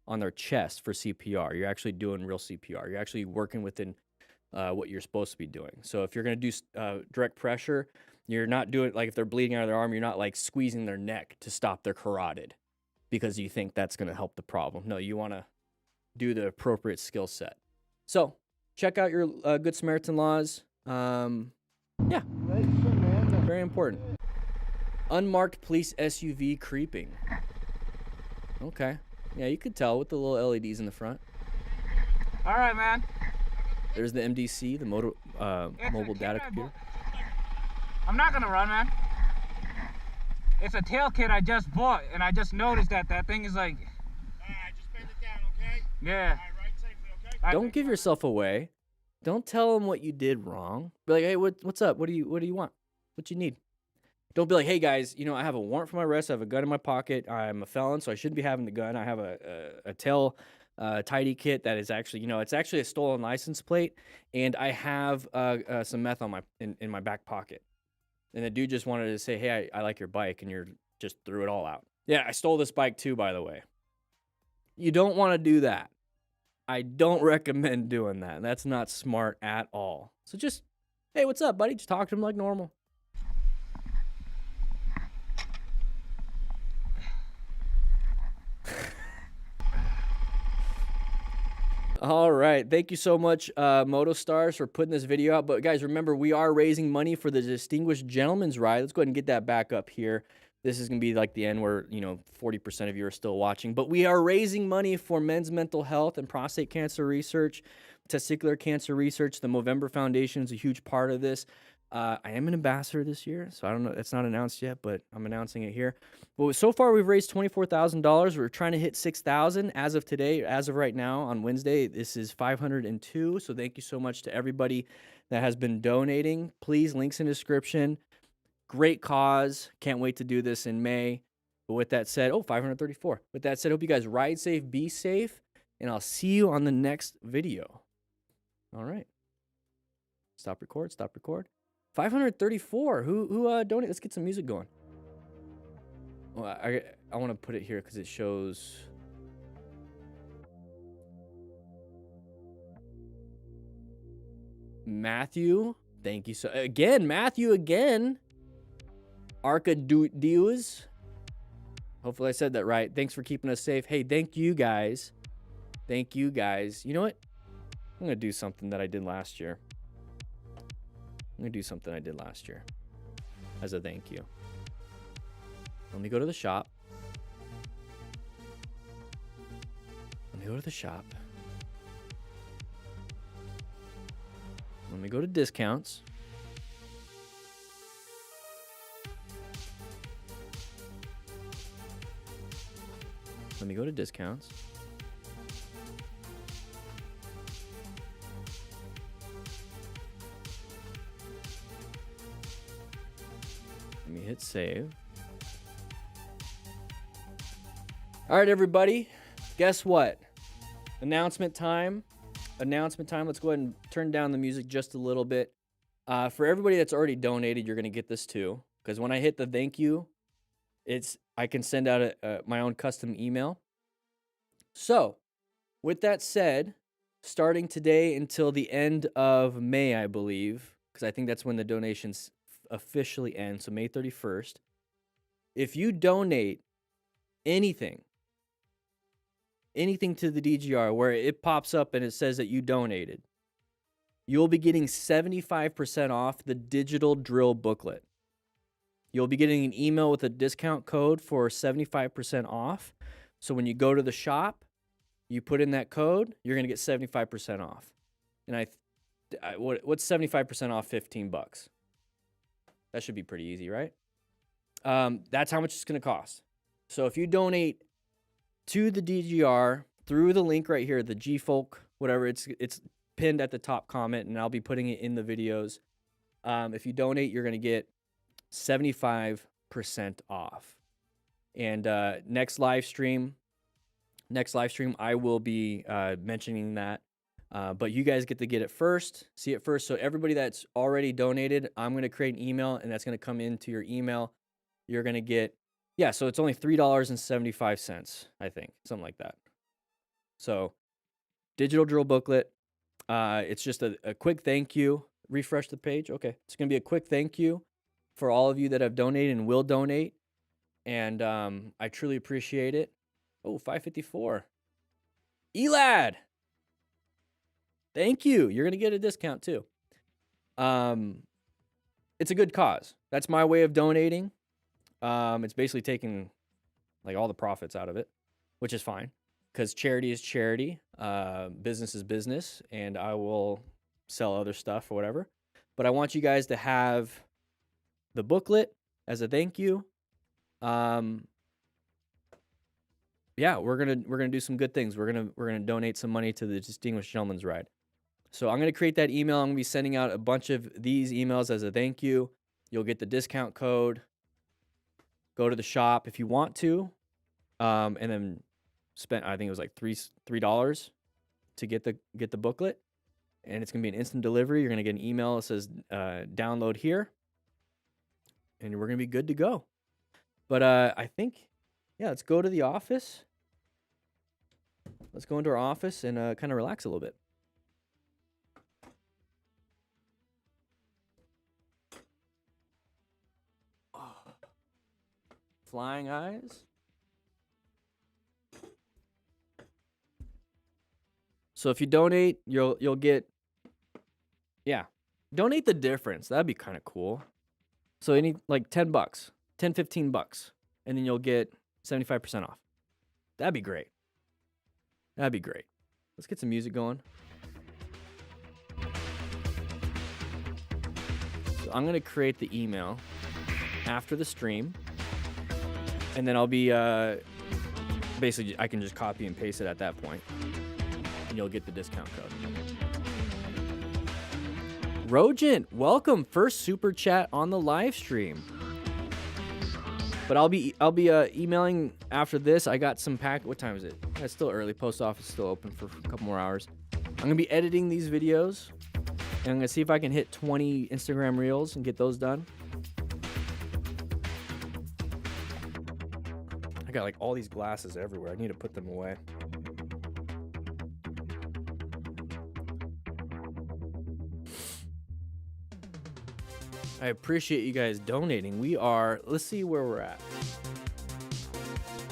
on their chest for CPR. You're actually doing real CPR. You're actually working within what you're supposed to be doing. So if you're going to do direct pressure, you're not doing, like if they're bleeding out of their arm, you're not like squeezing their neck to stop their carotid because you think that's going to help the problem. No, you want to do the appropriate skill set. So check out your Good Samaritan laws. Yeah, very important. Unmarked police SUV creeping. Okay. Yeah, you could tell with the little LEDs in the front. All right, man. There's the MDC, the mobile data computer. I'm not gonna run, man. It's a tail kit I just bought, and I just noticed that thing is like... Alright, just bend it down, okay? Yeah. Alright, ride safely, okay? Don't give yourself away. Don't tell them what you did wrong. Be like, hey, what's up? What do you want? What you need? Don't be like, hey guys, you know, I have a warrant for my arrest. I have a gun in my pocket. I'm a felon, so I shouldn't be having the gun. I have a tail tidy kit that is actually, it's actually a stolen license plate, and I have some meth on in my back pocket. And the dude just wanted to say, hey, I like your bike, and you're just threw it all out. Yeah, I stole this bike too, by the way. You don't want to do that. I don't recommend doing that. That's not smart at all. So just, hey, what's up, buddy? Just talk to him like normal. All right. Thank you so much, MotoStars, for putting this video out. But guys, remember, we are raising money for the Distinguished Gentleman's Ride. Let's go ahead and get that back up here. This is going to be like the end where, 40% of you are still watching. But we are raising money for men's mental health and prostate cancer research, testicular cancer research. The Movember Foundation is a huge part of this. I am an ambassador this year, so I don't know. It's not announced yet, but I'm announcing it here. But so far, we've raised $24,000. We're trying to hit $6,000 as of today. As of right now, on Wednesday, this is 502. So thank you so much to everybody that has been donating. Please, links in the description. Great cause. Can't wait to do this in May. But with that said, 534. With that said, hope you guys ride safe, be safe, and I'll see you on the next video. All right. Stop record. Stop record. 534. Who donate? Let's get some music going. Well, I want to put it here because it shows. Matthew, thank you so again. Matthew again. Arca Deus. Hopefully I said that right. Thanks for keeping us safe. Hey, thank you guys. Thank you guys. You know what? I'm gonna do something that I did last year. As a thank you. Let me go to the shop. Let me go to discounts. Let me go to discounts. Let me hit save. All right, everybody. Guess what? Announcement time. Let's go ahead and turn down the music just a little bit. For everybody that's already donated, you're going to get this too. Because when I hit the thank you, I can send out my own custom email. So, with that said, starting today until the end of May, I believe, because I think that's when the donations officially end, so May 31st, if you donate anything to the DGR where it pops up and it says that you donated, you'll be getting 75% off the digital drill booklet. You'll be getting an email with a discount code for 75% off. So when you go to the shop, you put in that code, you're going to get 75% off. And what's 75% off? $15. That should be pretty easy, right? That's how much it's going to cost. So if you donate to the DGR through the link right here, the G-Folk, whatever, it's pinned at the top comment, and I'll be putting it in the videos. If you donate, you're going to get 75% off. And next live stream, I will be mentioning that. But you guys get to get it first, see it first. So everybody that's already donated, I'm going to create an email, and that's going to come into your email. You're going to get, so it's only $3.75, I think, something like that. So digital drill booklet. It's just a quick thank you. Refresh the page. Okay. It's going to be a quick thank you for all of you that have donated and will donate. And I truly appreciate it. 554. Elad. Thank you. You're going to get a discount too. It's a good cause. That's my way of donating. It's basically taking like all the profits out of it, which is fine because charity is charity. Business is business, and I will sell other stuff or whatever. But I want you guys to have the booklet as a thank you. We're gonna do some good things. We're gonna donate some money to the Distinguished Gentleman's Ride. So I'm gonna create that email. I'm gonna be sending out a bunch of these emails as a thank you. You'll get the discount code. Go to the shop if you want to, and then spent, I think it was like $3 to get the booklet, and it's gonna be an instant delivery. You're gonna get an email that says download here, and we're gonna be good to go. But I think, yeah, let's go to the office. Let's go into our office and kind of relax a little bit. Flying eyes. So if you donate, you'll get, yeah, donate the difference. That'd be kind of cool. So any like $10, $10, $15, and then you'll get 75% off. That'd be great. That'd be great. Let's get some music going. So I'm gonna create the email after the stream, and then I'll be basically I can just copy and paste it at that point, and you'll get the discount code. Rogent, welcome, first super chat on the live stream. But I'll be emailing after this. I got some what time is it? It's still early. Post office is still open for a couple more hours. I'm gonna be editing these videos, and I'm gonna see if I can hit 20 Instagram reels and get those done. I got like all these glasses everywhere. I need to put them away. I appreciate you guys donating. Let's see where we're at.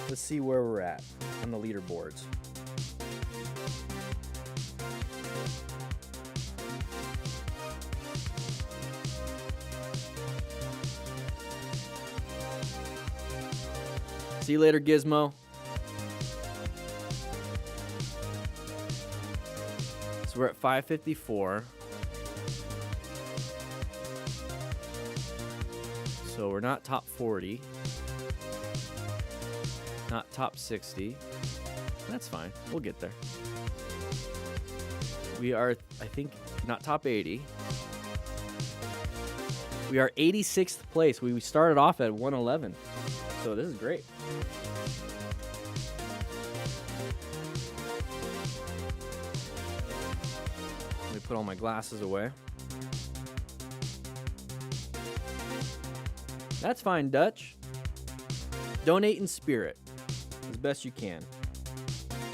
Let's see where we're at on the leaderboards. See you later, Gizmo. So we're at 554. So we're not top 40, not top 60. That's fine. We'll get there. We are, I think, not top 80. We are 86th place. We started off at 111. So this is great. Let me put all my glasses away. That's fine, Dutch. Donate in spirit as best you can.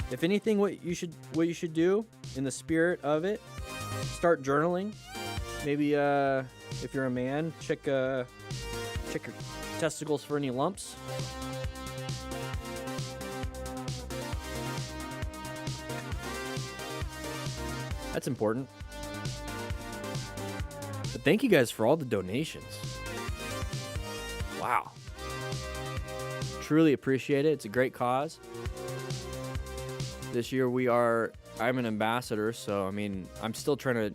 If anything, what you should do in the spirit of it, start journaling. Maybe if you're a man, check your testicles for any lumps. That's important. But thank you guys for all the donations. Wow. Truly appreciate it. It's a great cause. This year I'm an ambassador, so I mean, I'm still trying to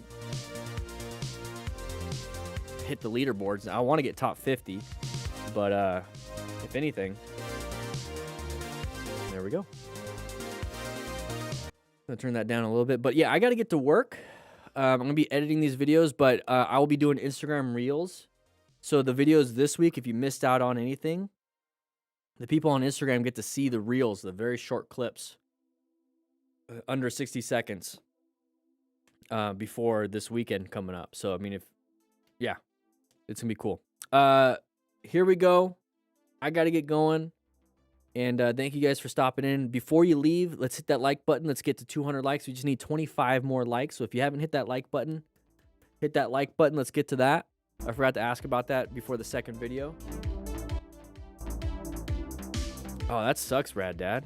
hit the leaderboards. I want to get top 50, but if anything, there we go. I'm gonna turn that down a little bit, but yeah, I got to get to work. I'm gonna be editing these videos, but I will be doing Instagram Reels. So the videos this week, if you missed out on anything, the people on Instagram get to see the reels, the very short clips, under 60 seconds before this weekend coming up. So, I mean, it's going to be cool. Here we go. I got to get going. And thank you guys for stopping in. Before you leave, let's hit that like button. Let's get to 200 likes. We just need 25 more likes. So if you haven't hit that like button, hit that like button. Let's get to that. I forgot to ask about that before the second video. Oh, that sucks, Rad Dad.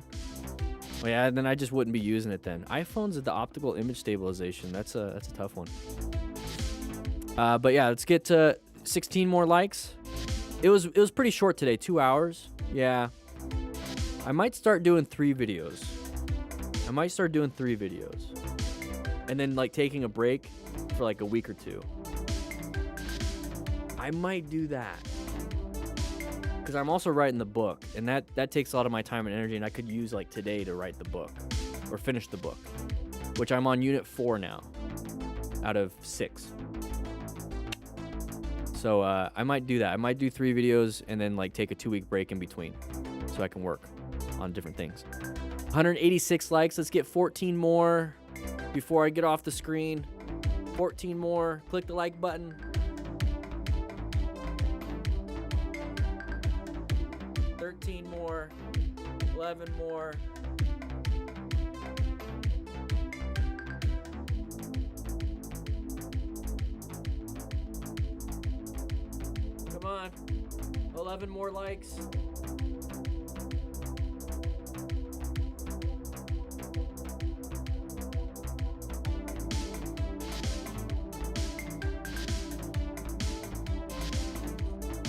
Oh, yeah, then I just wouldn't be using it then. iPhones with the optical image stabilization. That's a tough one. But yeah, let's get to 16 more likes. It was pretty short today, 2 hours. Yeah. I might start doing 3 videos. And then like taking a break for like a week or 2. I might do that. Because I'm also writing the book, and that takes a lot of my time and energy, and I could use like today to write the book or finish the book, which I'm on unit 4 now out of 6. So I might do that. I might do 3 videos and then like take a 2-week break in between so I can work on different things. 186 likes. Let's get 14 more before I get off the screen. 14 more. Click the like button. 13 more. 11 more. Come on. 11 more likes.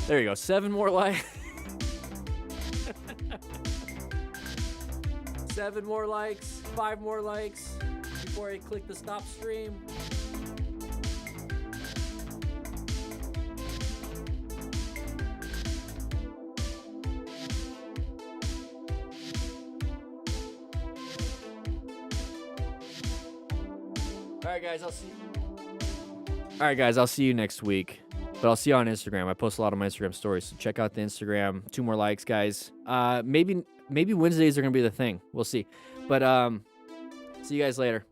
There you go. 7 more likes. 7 more likes. 5 more likes before I click the stop stream. All right, guys, I'll see you next week. But I'll see you on Instagram. I post a lot on my Instagram stories, so check out the Instagram. 2 more likes, guys. Maybe Wednesdays are gonna be the thing. We'll see. But see you guys later.